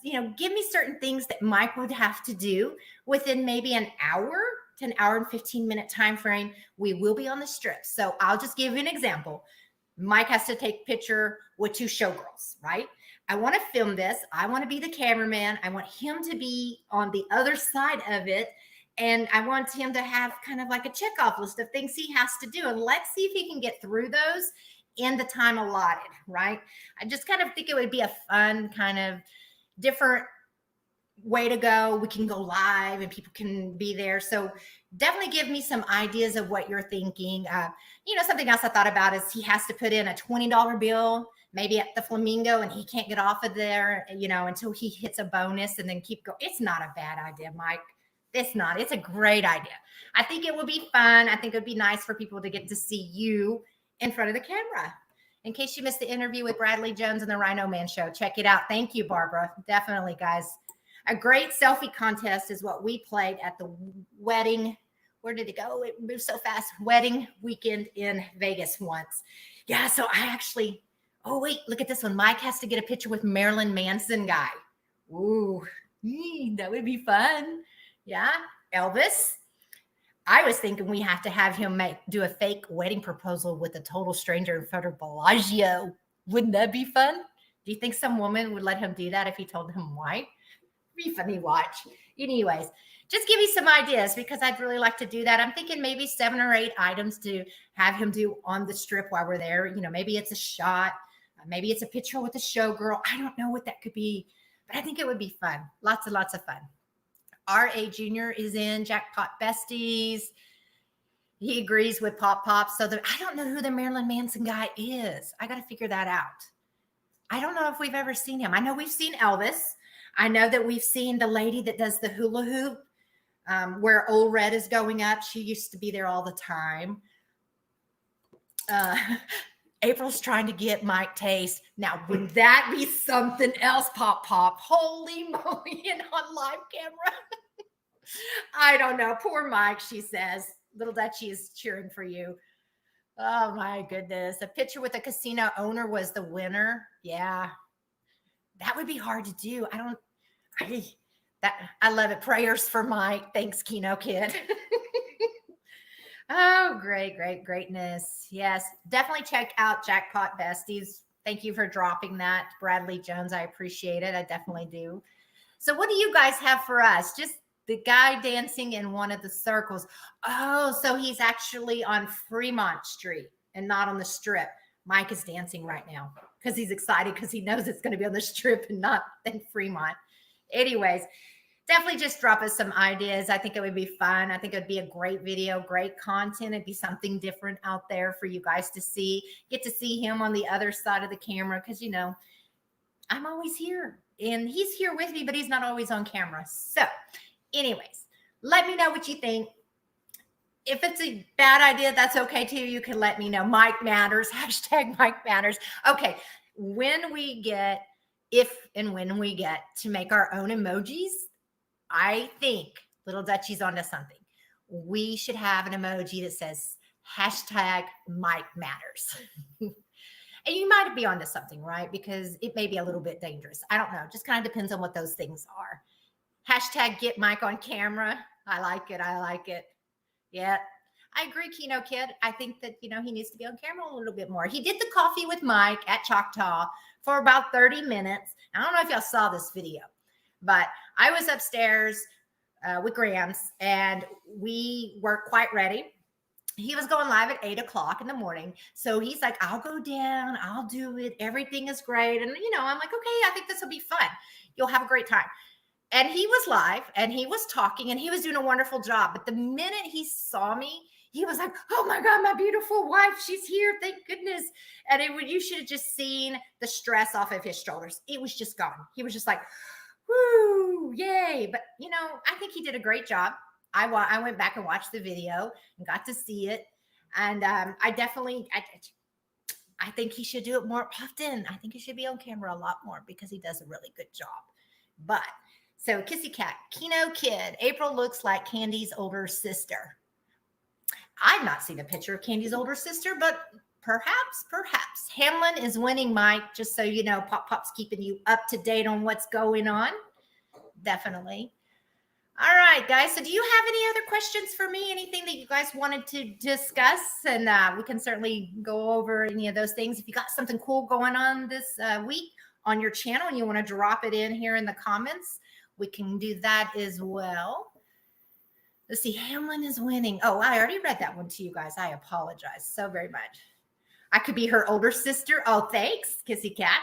Give me certain things that Mike would have to do within maybe an hour to an hour and 15-minute time frame. We will be on the strip. So I'll just give you an example. Mike has to take a picture with 2 showgirls, right? I want to film this. I want to be the cameraman. I want him to be on the other side of it. And I want him to have kind of like a checkoff list of things he has to do. And let's see if he can get through those in the time allotted, right? I just kind of think it would be a fun kind of different way to go. We can go live and people can be there. So definitely give me some ideas of what you're thinking. Something else I thought about is he has to put in a $20 bill, maybe at the Flamingo, and he can't get off of there, until he hits a bonus and then keep going. It's not a bad idea, Mike. It's not. It's a great idea. I think it would be fun. I think it would be nice for people to get to see you in front of the camera. In case you missed the interview with Bradley Jones and the Rhino Man show, check it out. Thank you, Barbara. Definitely, guys. A great selfie contest is what we played at the wedding. Where did it go? It moved so fast. Wedding weekend in Vegas once. Yeah, so I actually, oh, wait, look at this one. Mike has to get a picture with Marilyn Manson guy. Ooh, that would be fun. Yeah, Elvis. I was thinking we have to have him do a fake wedding proposal with a total stranger in front of Bellagio. Wouldn't that be fun? Do you think some woman would let him do that if he told him why? Be funny watch. Anyways, just give me some ideas because I'd really like to do that. I'm thinking maybe 7 or 8 items to have him do on the strip while we're there. Maybe it's a shot. Maybe it's a picture with a showgirl. I don't know what that could be, but I think it would be fun. Lots and lots of fun. R.A. Jr. is in Jackpot Besties. He agrees with Pop Pop. So I don't know who the Marilyn Manson guy is. I got to figure that out. I don't know if we've ever seen him. I know we've seen Elvis. I know that we've seen the lady that does the hula hoop where Old Red is going up. She used to be there all the time. April's trying to get Mike Taste. Now, would that be something else, Pop Pop? Holy moly, and on live camera. I don't know. Poor Mike, she says. Little Dutchie is cheering for you. Oh, my goodness. A picture with a casino owner was the winner. Yeah. That would be hard to do. I love it. Prayers for Mike. Thanks, Kino Kid. Oh, greatness. Yes, definitely check out Jackpot Besties. Thank you for dropping that, Bradley Jones. I appreciate it. I definitely do. So what do you guys have for us? Just the guy dancing in one of the circles. Oh, so he's actually on Fremont Street and not on the strip. Mike is dancing right now because he's excited because he knows it's going to be on the strip and not in Fremont. Anyways, definitely just drop us some ideas. I think it would be fun. I think it would be a great video, great content. It'd be something different out there for you guys to see. Get to see him on the other side of the camera because, I'm always here. And he's here with me, but he's not always on camera. So anyways, let me know what you think. If it's a bad idea, that's okay too. You can let me know. Mike Matters, hashtag Mike Matters. Okay, when we get to make our own emojis, I think Little Dutchie's onto something. We should have an emoji that says hashtag Mike Matters. And you might be onto something, right? Because it may be a little bit dangerous. I don't know. Just kind of depends on what those things are. Hashtag get Mike on camera. I like it. Yeah, I agree, Kino Kid. I think that, he needs to be on camera a little bit more. He did the coffee with Mike at Choctaw for about 30 minutes. I don't know if y'all saw this video, but I was upstairs with Grams, and we were quite ready. He was going live at 8 o'clock in the morning. So he's like, I'll go down, I'll do it. Everything is great. And, I'm like, okay, I think this will be fun. You'll have a great time. And he was live and he was talking and he was doing a wonderful job. But the minute he saw me, he was like, oh my God, my beautiful wife, she's here. Thank goodness. And you should have just seen the stress off of his shoulders. It was just gone. He was just like, woo, yay. But, I think he did a great job. I went back and watched the video and got to see it. And I think he should do it more often. I think he should be on camera a lot more because he does a really good job. But so Kissy Cat, Kino Kid, April looks like Candy's older sister. I've not seen a picture of Candy's older sister, but perhaps. Hamlin is winning, Mike, just so you know. Pop's keeping you up to date on what's going on. Definitely. All right, guys. So do you have any other questions for me? Anything that you guys wanted to discuss? And we can certainly go over any of those things. If you got something cool going on this week on your channel and you want to drop it in here in the comments, we can do that as well. Let's see. Hamlin is winning. Oh, I already read that one to you guys. I apologize so very much. I could be her older sister. Oh, thanks, Kissy Cat.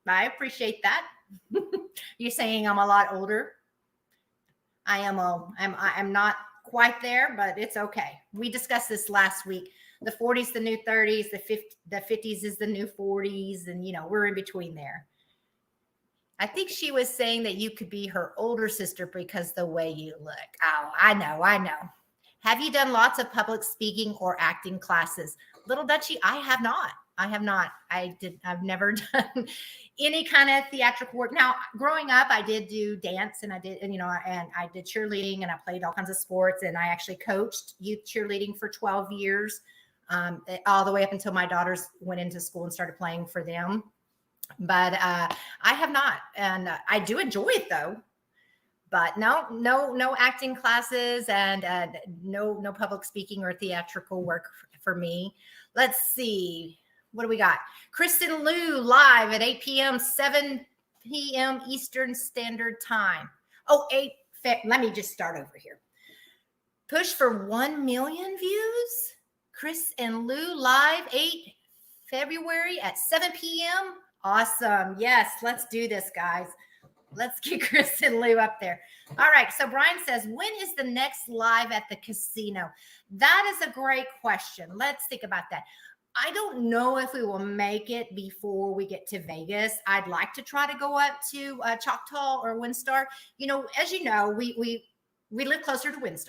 I appreciate that. You're saying I'm a lot older. I'm not quite there, but it's okay. We discussed this last week. The 40s, the new 30s, the 50s is the new 40s. And, we're in between there. I think she was saying that you could be her older sister because the way you look. Oh, I know. Have you done lots of public speaking or acting classes? Little Dutchie, I have not. I've never done any kind of theatrical work. Now, growing up, I did do dance and I did cheerleading and I played all kinds of sports and I actually coached youth cheerleading for 12 years, all the way up until my daughters went into school and started playing for them. But I have not. And I do enjoy it though. But no acting classes and no public speaking or theatrical work for me. Let's see. What do we got? Kristen Liu live at 8 p.m., 7 p.m. Eastern Standard Time. Oh, let me just start over here. Push for 1 million views. Chris and Lou live 8 February at 7 p.m. Awesome. Yes, let's do this, guys. Let's get Chris and Lou up there. All right. So Brian says, when is the next live at the casino? That is a great question. Let's think about that. I don't know if we will make it before we get to Vegas. I'd like to try to go up to Choctaw or WinStar. As you know, we live closer to WinStar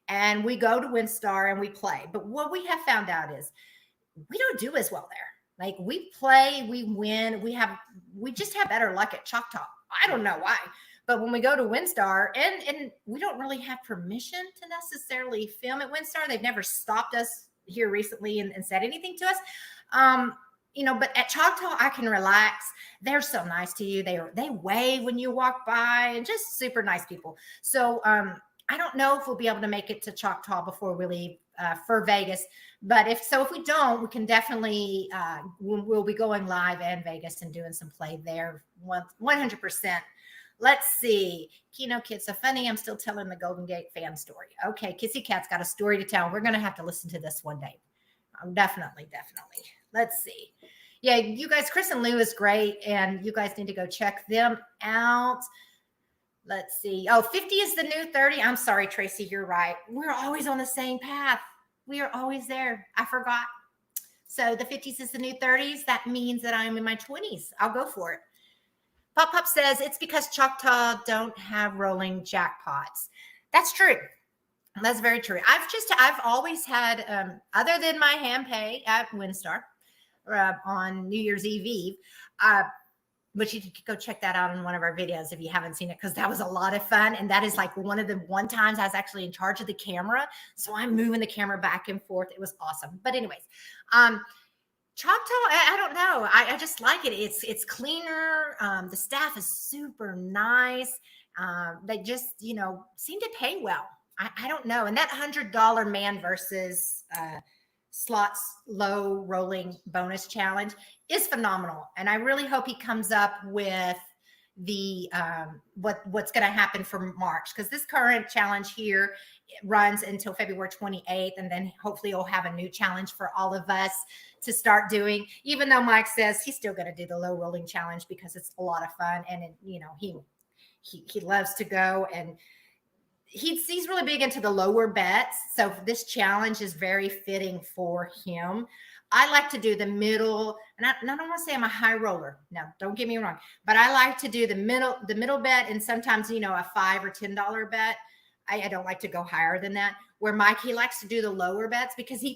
and we go to WinStar and we play. But what we have found out is we don't do as well there. Like we play, we win, we just have better luck at Choctaw. I don't know why. But when we go to WinStar and we don't really have permission to necessarily film at WinStar, they've never stopped us here recently and said anything to us. But at Choctaw, I can relax. They're so nice to you. They wave when you walk by and just super nice people. So I don't know if we'll be able to make it to Choctaw before we leave for Vegas. But if we don't, we can definitely, we'll be going live in Vegas and doing some play there 100%. Let's see. Kino Kid, so funny. I'm still telling the Golden Gate fan story. Okay, Kissy Cat's got a story to tell. We're going to have to listen to this one day. Definitely. Let's see. Yeah, you guys, Chris and Lou is great, and you guys need to go check them out. Let's see. Oh, 50 is the new 30. I'm sorry, Tracy, you're right. We're always on the same path. We are always there. I forgot. So the 50s is the new 30s. That means that I'm in my 20s. I'll go for it. Pop says it's because Choctaw don't have rolling jackpots. That's true. That's very true. I've always had, other than my hand pay at WinStar on New Year's Eve, but you could go check that out in one of our videos if you haven't seen it, because that was a lot of fun. And that is like one of the times I was actually in charge of the camera. So I'm moving the camera back and forth. It was awesome. But anyways, Choctaw, I don't know. I just like it. It's cleaner. The staff is super nice. They just, seem to pay well. I don't know. And that $100 man versus slots low rolling bonus challenge is phenomenal. And I really hope he comes up with, the what's going to happen for March, because this current challenge here runs until February 28th, and then hopefully we'll have a new challenge for all of us to start doing, even though Mike says he's still going to do the low rolling challenge because it's a lot of fun, and he loves to go, and he's really big into the lower bets. So this challenge is very fitting for him. I like to do the middle, and I don't want to say I'm a high roller. No, don't get me wrong, but I like to do the middle bet, and sometimes a $5 or $10 bet. I don't like to go higher than that. Where Mike, he likes to do the lower bets because you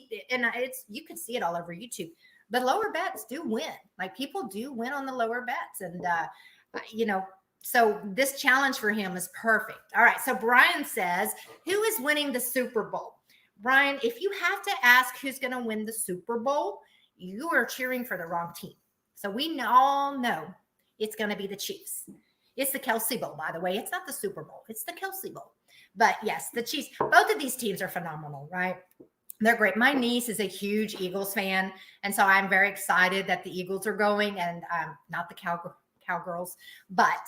can see it all over YouTube. The lower bets do win. Like, people do win on the lower bets, and so this challenge for him is perfect. All right. So Brian says, who is winning the Super Bowl? Brian, if you have to ask who's going to win the Super Bowl, you are cheering for the wrong team. So we all know it's going to be the Chiefs. It's the Kelsey Bowl, by the way. It's not the Super Bowl. It's the Kelsey Bowl. But yes, the Chiefs, both of these teams are phenomenal, right? They're great. My niece is a huge Eagles fan, and so I'm very excited that the Eagles are going, and not the Cowgirls, but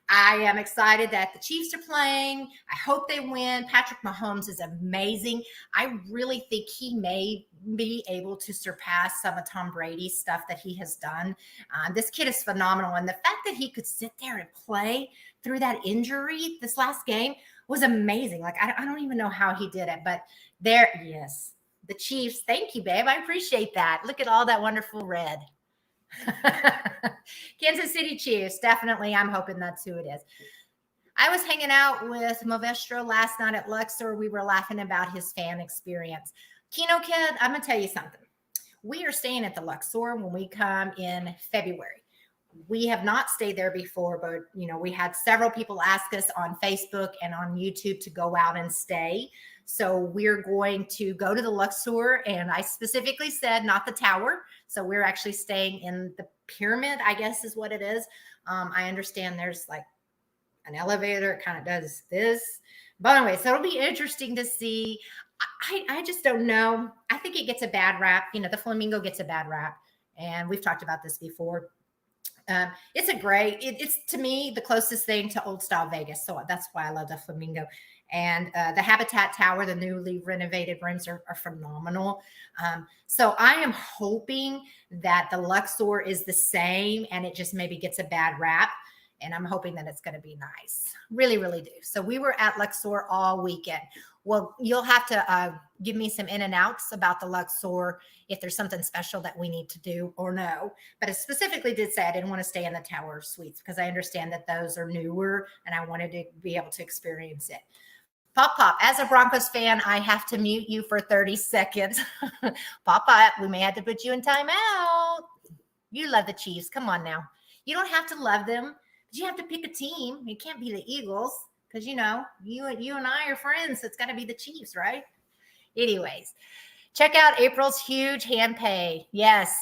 I am excited that the Chiefs are playing. I hope they win. Patrick Mahomes is amazing. I really think he may be able to surpass some of Tom Brady's stuff that he has done. This kid is phenomenal, and the fact that he could sit there and play through that injury this last game was amazing. Like, I don't even know how he did it, but yes, the Chiefs. Thank you, babe. I appreciate that. Look at all that wonderful red. Kansas City Chiefs, definitely. I'm hoping that's who it is. I was hanging out with Movestro last night at Luxor. We were laughing about his fan experience. Keno Kid, I'm going to tell you something. We are staying at the Luxor when we come in February. We have not stayed there before, but we had several people ask us on Facebook and on YouTube to go out and stay. So we're going to go to the Luxor, and I specifically said not the tower. So we're actually staying in the pyramid, I guess is what it is. I understand there's like an elevator. It kind of does this. But anyway, so it'll be interesting to see. I just don't know. I think it gets a bad rap. The Flamingo gets a bad rap. And we've talked about this before. It's to me the closest thing to old style Vegas. So that's why I love the Flamingo. And the Habitat Tower, the newly renovated rooms are phenomenal. So I am hoping that the Luxor is the same, and it just maybe gets a bad rap. And I'm hoping that it's going to be nice. Really, really do. So we were at Luxor all weekend. Well, you'll have to give me some in and outs about the Luxor if there's something special that we need to do or no. But it specifically did say I didn't want to stay in the tower suites because I understand that those are newer and I wanted to be able to experience it. Pop, as a Broncos fan, I have to mute you for 30 seconds. Pop, we may have to put you in timeout. You love the Chiefs. Come on now. You don't have to love them, but you have to pick a team. It can't be the Eagles because, you and I are friends. So it's got to be the Chiefs, right? Anyways, check out April's huge hand pay. Yes,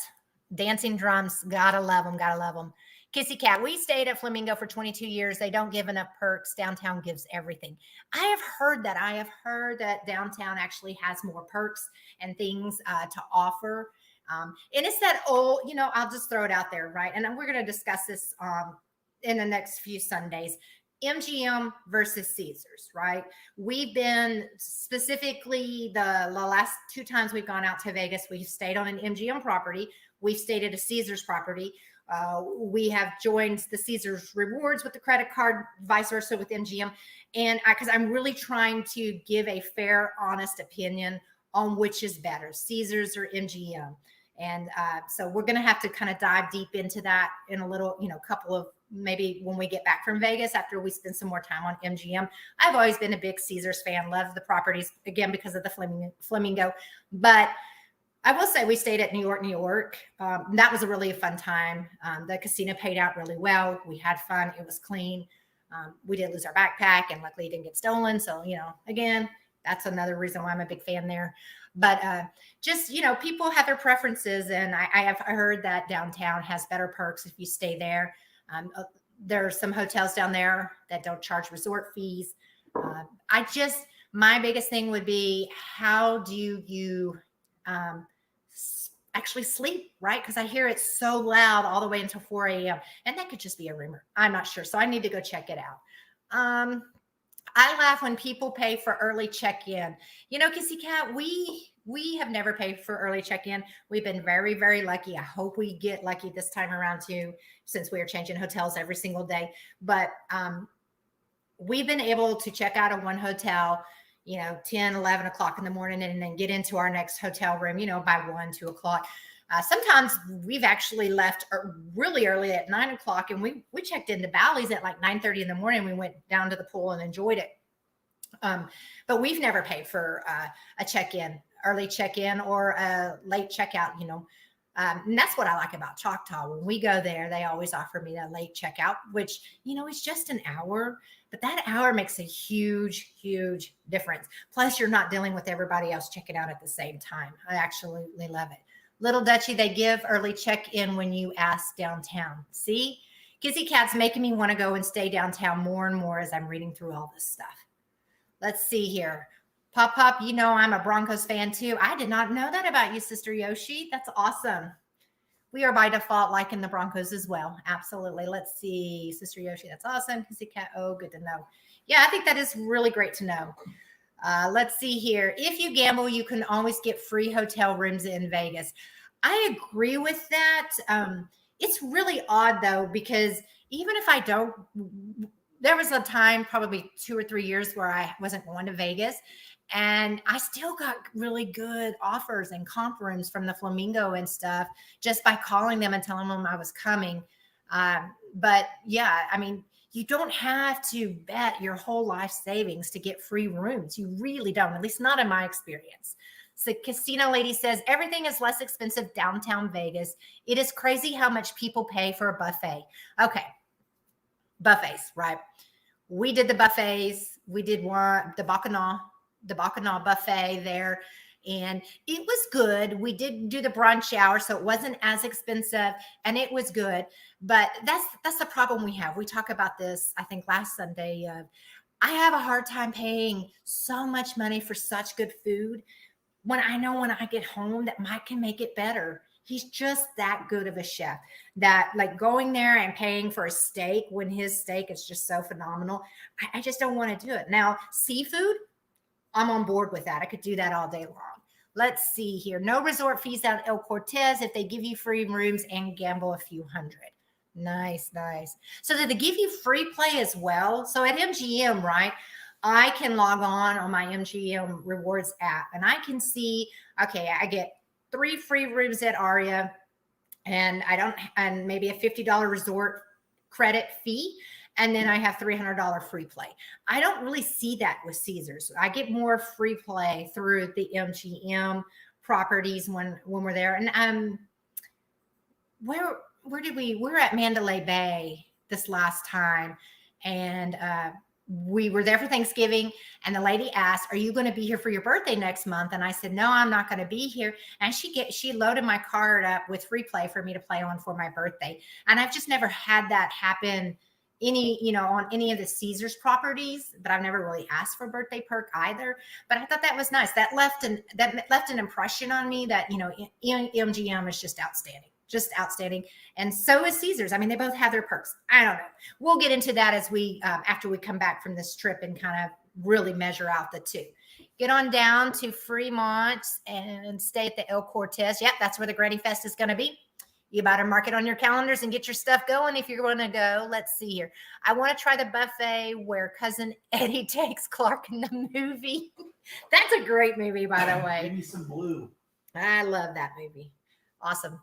dancing drums. Gotta love them. Gotta love them. Kissy Cat, we stayed at Flamingo for 22 years. They don't give enough perks. Downtown gives everything. I have heard that downtown actually has more perks and things to offer. And it's that old, I'll just throw it out there, right? And we're going to discuss this in the next few Sundays. MGM versus Caesars, right? We've been specifically the last 2 times we've gone out to Vegas, we've stayed on an MGM property. We've stayed at a Caesars property. We have joined the Caesars rewards with the credit card, vice versa with MGM. And because I'm really trying to give a fair, honest opinion on which is better, Caesars or MGM. And so we're going to have to kind of dive deep into that in a little, couple of maybe when we get back from Vegas after we spend some more time on MGM. I've always been a big Caesars fan, love the properties, again, because of the Flamingo. But I will say we stayed at New York. That was a really fun time. The casino paid out really well. We had fun. It was clean. We did lose our backpack, and luckily it didn't get stolen. So, again, that's another reason why I'm a big fan there. But just, people have their preferences. And I have heard that downtown has better perks if you stay there. There are some hotels down there that don't charge resort fees. My biggest thing would be, how do you actually sleep, right? Because I hear it so loud all the way until 4 a.m. And that could just be a rumor. I'm not sure. So I need to go check it out. I laugh when people pay for early check-in. You know, Kissy Cat, we have never paid for early check-in. We've been very, very lucky. I hope we get lucky this time around too, since we are changing hotels every single day. But we've been able to check out of one hotel, 10, 11 o'clock in the morning, and then get into our next hotel room, by 1, 2 o'clock. Sometimes we've actually left really early at 9 o'clock, and we checked into Bally's at like 9:30 in the morning. We went down to the pool and enjoyed it. But we've never paid for a check-in, early check-in, or a late checkout, and that's what I like about Choctaw. When we go there, they always offer me that late checkout, which, is just an hour, but that hour makes a huge, huge difference. Plus, you're not dealing with everybody else checking out at the same time. I absolutely love it. Little Dutchie, they give early check-in when you ask downtown. See? Kissy Cat's making me want to go and stay downtown more and more as I'm reading through all this stuff. Let's see here. Pop, I'm a Broncos fan too. I did not know that about you, Sister Yoshi. That's awesome. We are by default liking the Broncos as well. Absolutely. Let's see. Sister Yoshi, that's awesome. Kissy Cat, oh, good to know. Yeah, I think that is really great to know. Let's see here. If you gamble, you can always get free hotel rooms in Vegas. I agree with that. It's really odd, though, because even if I don't, there was a time, probably 2 or 3 years, where I wasn't going to Vegas, and I still got really good offers and comp rooms from the Flamingo and stuff just by calling them and telling them I was coming. But yeah, I mean, you don't have to bet your whole life savings to get free rooms. You really don't, at least not in my experience. So Casino Lady says, everything is less expensive downtown Vegas. It is crazy how much people pay for a buffet. Okay. Buffets, right? We did the buffets. We did the Bacchanal buffet there, and it was good. We did do the brunch hour, so it wasn't as expensive, and it was good. But that's the problem we have. We talk about this, I think, last Sunday. I have a hard time paying so much money for such good food when I know when I get home that Mike can make it better. He's just that good of a chef that, like, going there and paying for a steak when his steak is just so phenomenal, I just don't want to do it. Now, seafood, I'm on board with that. I could do that all day long. Let's see here. No resort fees at El Cortez if they give you free rooms and gamble a few hundred. Nice, nice. So did they give you free play as well? So at MGM, right, I can log on my MGM rewards app, and I can see, okay, I get 3 free rooms at Aria, and maybe a $50 resort credit fee. And then I have $300 free play. I don't really see that with Caesars. I get more free play through the MGM properties when we're there. And where did we were at Mandalay Bay this last time, and we were there for Thanksgiving, and the lady asked, are you going to be here for your birthday next month? And I said, no, I'm not going to be here. And she loaded my card up with free play for me to play on for my birthday. And I've just never had that happen on any of the Caesars properties, but I've never really asked for a birthday perk either. But I thought that was nice. That left an impression on me that, MGM is just outstanding. And so is Caesars. I mean, they both have their perks. I don't know. We'll get into that as after we come back from this trip and kind of really measure out the two. Get on down to Fremont and stay at the El Cortez. Yep, that's where the Granny Fest is going to be. You better mark it on your calendars and get your stuff going if you're going to go. Let's see here. I want to try the buffet where Cousin Eddie takes Clark in the movie. That's a great movie, by the way. Give me some blue. I love that movie. Awesome.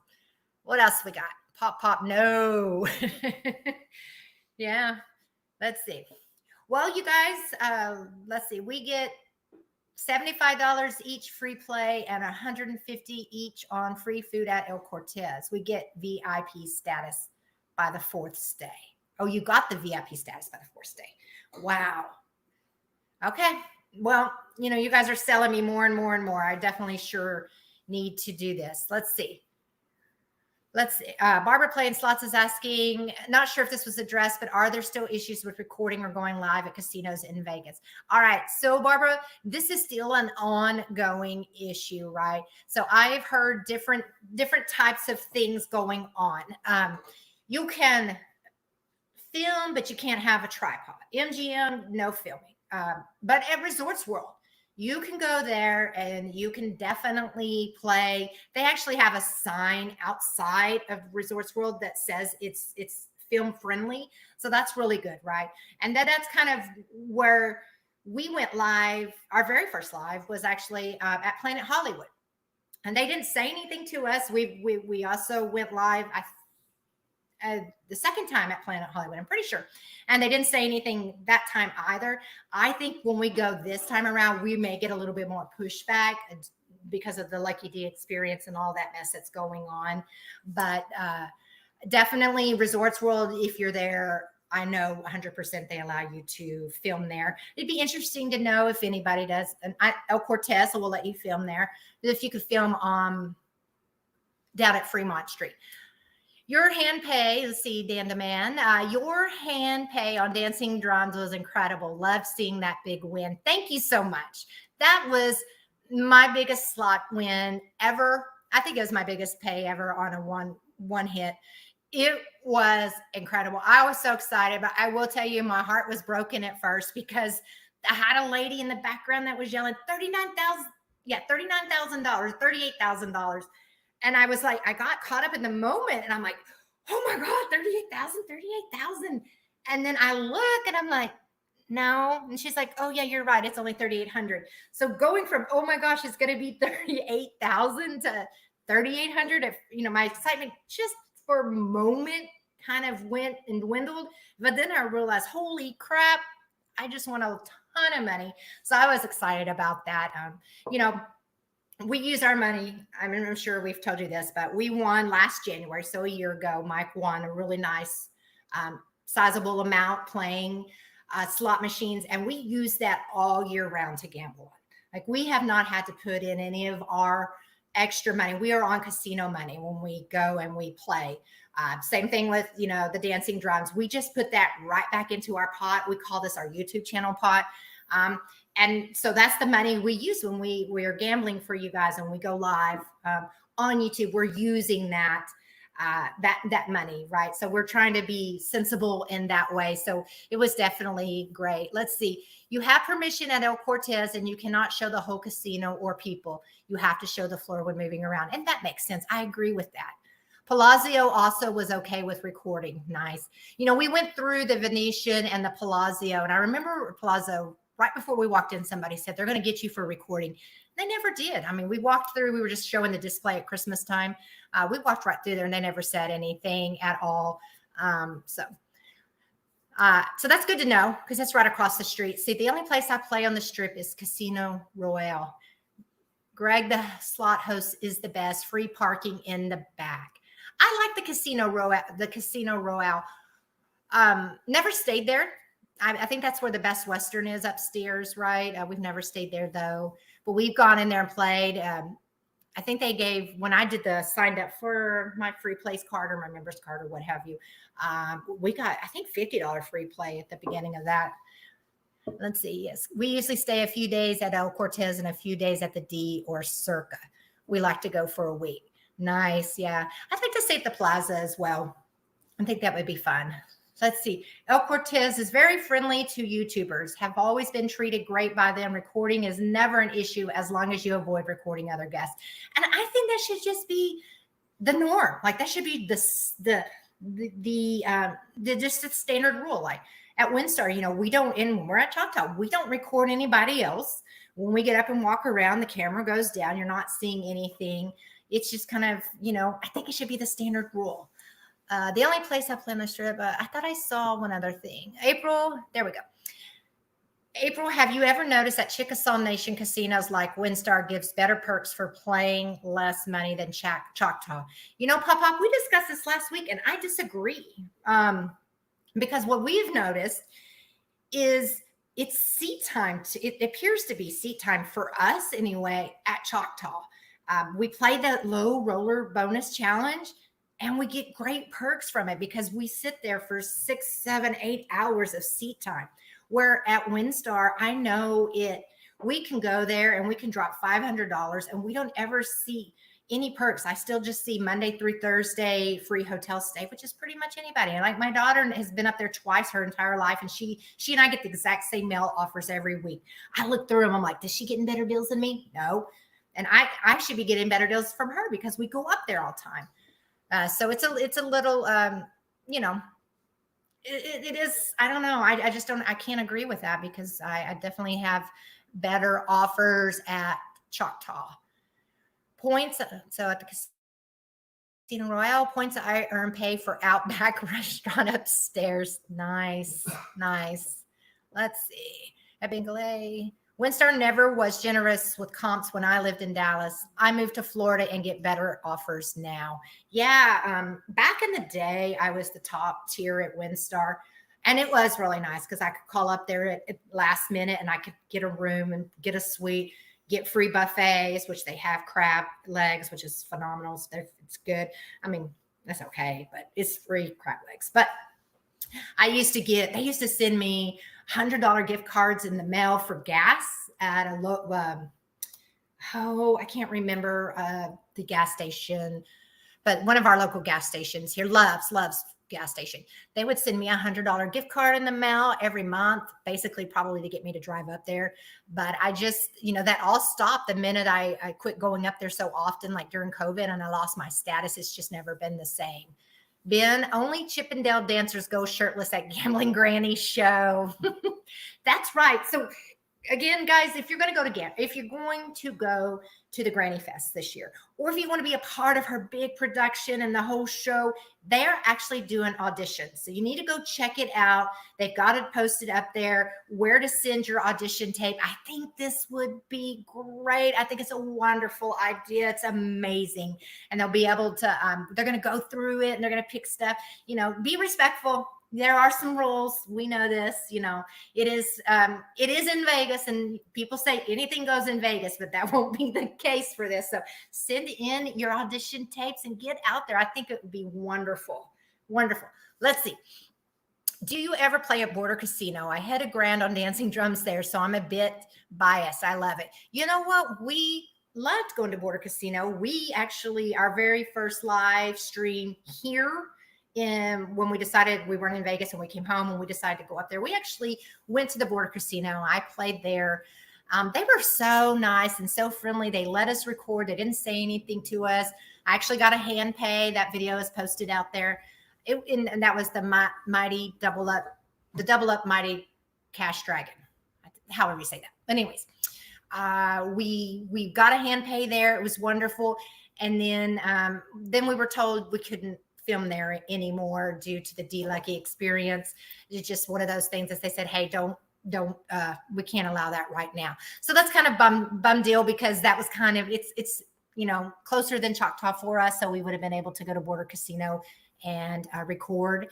What else we got? Pop. No. Yeah. Let's see. Well, you guys, let's see. We get $75 each free play and $150 each on free food at El Cortez. We get VIP status by the 4th stay. Oh, you got the VIP status by the 4th stay. Wow. Okay. Well, you guys are selling me more and more and more. I definitely sure need to do this. Let's see. Let's see. Barbara Playin Slots is asking, not sure if this was addressed, but are there still issues with recording or going live at casinos in Vegas? All right. So, Barbara, this is still an ongoing issue, right? So I've heard different types of things going on. You can film, but you can't have a tripod. MGM, no filming. But at Resorts World, you can go there and you can definitely play. They actually have a sign outside of Resorts World that says it's film friendly. So that's really good, right? And that's kind of where we went live. Our very first live was actually at Planet Hollywood. And they didn't say anything to us. We also went live, the second time at Planet Hollywood, I'm pretty sure. And they didn't say anything that time either. I think when we go this time around, we may get a little bit more pushback because of the Lucky D experience and all that mess that's going on. But definitely Resorts World, if you're there, I know 100% they allow you to film there. It'd be interesting to know if anybody does. And El Cortez will let you film there. If you could film down at Fremont Street. Your hand pay, let's see, Dan Demand. Your hand pay on Dancing Drums was incredible. Loved seeing that big win. Thank you so much. That was my biggest slot win ever. I think it was my biggest pay ever on a one hit. It was incredible. I was so excited, but I will tell you, my heart was broken at first because I had a lady in the background that was yelling $39,000, $38,000. And I was like, I got caught up in the moment and I'm like, oh my God, 38,000. And then I look and I'm like, no. And she's like, oh yeah, you're right. It's only 3,800. So going from, oh my gosh, it's going to be 38,000 to 3,800. My excitement just for a moment kind of went and dwindled. But then I realized, holy crap, I just won a ton of money. So I was excited about that. We use our money. I'm sure we've told you this, but we won last January. So a year ago, Mike won a really nice, sizable amount playing slot machines. And we use that all year round to gamble on. Like we have not had to put in any of our extra money. We are on casino money when we go and we play. Same thing with, the dancing drums. We just put that right back into our pot. We call this our YouTube channel pot. And so that's the money we use when we are gambling for you guys and we go live on YouTube. We're using that money, right? So we're trying to be sensible in that way. So it was definitely great. Let's see. You have permission at El Cortez and you cannot show the whole casino or people. You have to show the floor when moving around. And that makes sense. I agree with that. Palazzo also was okay with recording. Nice. We went through the Venetian and the Palazzo, and I remember Palazzo right before we walked in, somebody said they're going to get you for recording. They never did. I mean, we walked through, we were just showing the display at Christmas time. We walked right through there and they never said anything at all. So that's good to know because it's right across the street. See, the only place I play on the strip is Casino Royale. Greg, the slot host, is the best. Free parking in the back. I like the Casino Royale. Never stayed there. I think that's where the Best Western is upstairs, right? We've never stayed there though, but we've gone in there and played. I think they gave, when I signed up for my free place card or my members card or what have you, we got, I think, $50 free play at the beginning of that. Let's see. Yes. We usually stay a few days at El Cortez and a few days at the D or Circa. We like to go for a week. Nice. Yeah. I'd like to stay at the Plaza as well. I think that would be fun. Let's see. El Cortez is very friendly to YouTubers, have always been treated great by them. Recording is never an issue as long as you avoid recording other guests. And I think that should just be the norm. Like that should be just the standard rule. Like at WinStar, when we're at Choctaw, we don't record anybody else. When we get up and walk around, the camera goes down. You're not seeing anything. It's just kind of, I think it should be the standard rule. The only place I play on the strip, I thought I saw one other thing. April, there we go. April, have you ever noticed that Chickasaw Nation casinos like WinStar gives better perks for playing less money than Choctaw? Pop, we discussed this last week, and I disagree. Because what we've noticed is it's seat time. It appears to be seat time for us anyway at Choctaw. We play the low roller bonus challenge. And we get great perks from it because we sit there for 6, 7, 8 hours of seat time. Where at WinStar, I know we can go there and we can drop $500 and we don't ever see any perks. I still just see Monday through Thursday free hotel stay, which is pretty much anybody. And like my daughter has been up there twice her entire life, and she and I get the exact same mail offers every week. I look through them. I'm like, does she getting better deals than me? No. And I should be getting better deals from her because we go up there all the time. So it's a little, it is, I don't know. I can't agree with that because I definitely have better offers at Choctaw. Points. So at the Casino Royale, points that I earn pay for Outback restaurant upstairs. Nice. Let's see. At Bingley. WinStar never was generous with comps when I lived in Dallas. I moved to Florida and get better offers now. Yeah, back in the day, I was the top tier at WinStar, and it was really nice because I could call up there at last minute and I could get a room and get a suite, get free buffets, which they have crab legs, which is phenomenal. So it's good. I mean, that's okay, but it's free crab legs. But they used to send me $100 gift cards in the mail for gas at I can't remember the gas station, but one of our local gas stations here, Love's gas station. They would send me $100 gift card in the mail every month, basically probably to get me to drive up there. But I just, that all stopped the minute I quit going up there so often, like during COVID, and I lost my status. It's just never been the same. Ben, only Chippendale dancers go shirtless at Gambling Granny show. That's right. So again, guys, if you're going to go to the Granny Fest this year, or if you want to be a part of her big production and the whole show, they're actually doing auditions. So you need to go check it out. They've got it posted up there, where to send your audition tape. I think this would be great. I think it's a wonderful idea. It's amazing. And they'll be able to, they're going to go through it and they're going to pick stuff, be respectful. There are some rules. We know this, it is in Vegas, and people say anything goes in Vegas, but that won't be the case for this. So send in your audition tapes and get out there. I think it would be wonderful. Wonderful. Let's see. Do you ever play at Border Casino? I had a grand on dancing drums there, so I'm a bit biased. I love it. You know what? We loved going to Border Casino. We actually, our very first live stream here, when we decided we weren't in Vegas and we came home and we decided to go up there, we actually went to the Border Casino. I played there. They were so nice and so friendly. They let us record. They didn't say anything to us. I actually got a hand pay. That video is posted out there. And that was the mighty double up mighty cash dragon, however you say that. But anyways, we got a hand pay there. It was wonderful. And then we were told we couldn't film there anymore due to the D-Lucky experience. It's just one of those things that they said, hey, don't we can't allow that right now. So that's kind of bum deal, because that was kind of, it's closer than Choctaw for us. So we would have been able to go to Border Casino and record.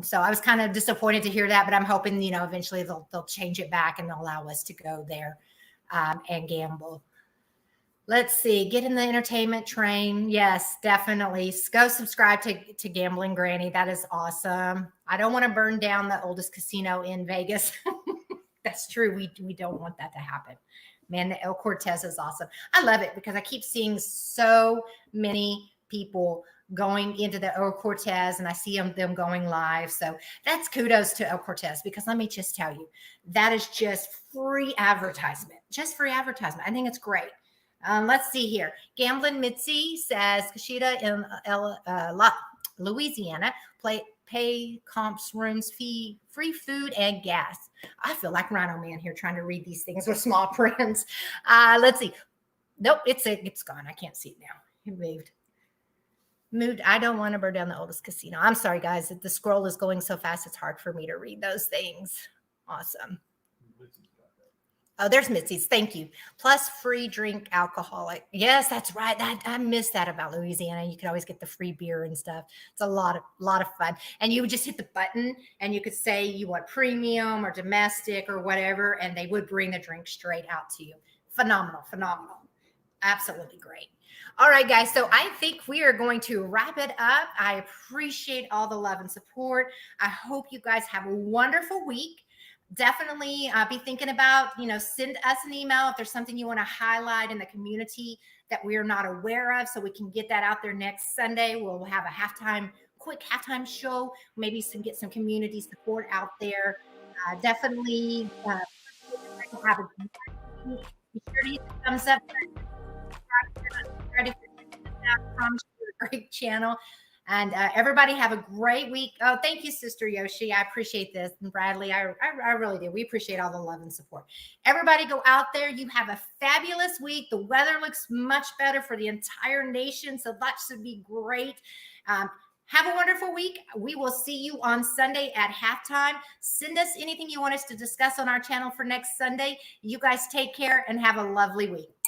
So I was kind of disappointed to hear that, but I'm hoping, eventually they'll change it back and they'll allow us to go there and gamble. Let's see. Get in the entertainment train. Yes, definitely. Go subscribe to Gambling Granny. That is awesome. I don't want to burn down the oldest casino in Vegas. That's true. We don't want that to happen. Man, the El Cortez is awesome. I love it because I keep seeing so many people going into the El Cortez, and I see them going live. So that's kudos to El Cortez, because let me just tell you, that is just free advertisement. Just free advertisement. I think it's great. Let's see here. Gambling Mitzi says Kashida in Louisiana pay comps, rooms, fee, free food and gas. I feel like Rhino Man here trying to read these things with small prints. Let's see. Nope, it's gone. I can't see it now. It moved. I don't want to burn down the oldest casino. I'm sorry, guys. The scroll is going so fast, it's hard for me to read those things. Awesome. Oh, there's Mitzi's. Thank you. Plus free drink alcoholic. Yes, that's right. I missed that about Louisiana. You could always get the free beer and stuff. It's a lot of fun. And you would just hit the button and you could say you want premium or domestic or whatever, and they would bring the drink straight out to you. Phenomenal. Absolutely great. All right, guys. So I think we are going to wrap it up. I appreciate all the love and support. I hope you guys have a wonderful week. Definitely be thinking about, send us an email if there's something you want to highlight in the community that we're not aware of, so we can get that out there next Sunday. We'll have a quick halftime show, maybe get some community support out there. Definitely have a be sure to hit the thumbs up from your great channel. And everybody have a great week. Oh, thank you, Sister Yoshi. I appreciate this. And Bradley, I really do. We appreciate all the love and support. Everybody go out there. You have a fabulous week. The weather looks much better for the entire nation, so that should be great. Have a wonderful week. We will see you on Sunday at halftime. Send us anything you want us to discuss on our channel for next Sunday. You guys take care and have a lovely week.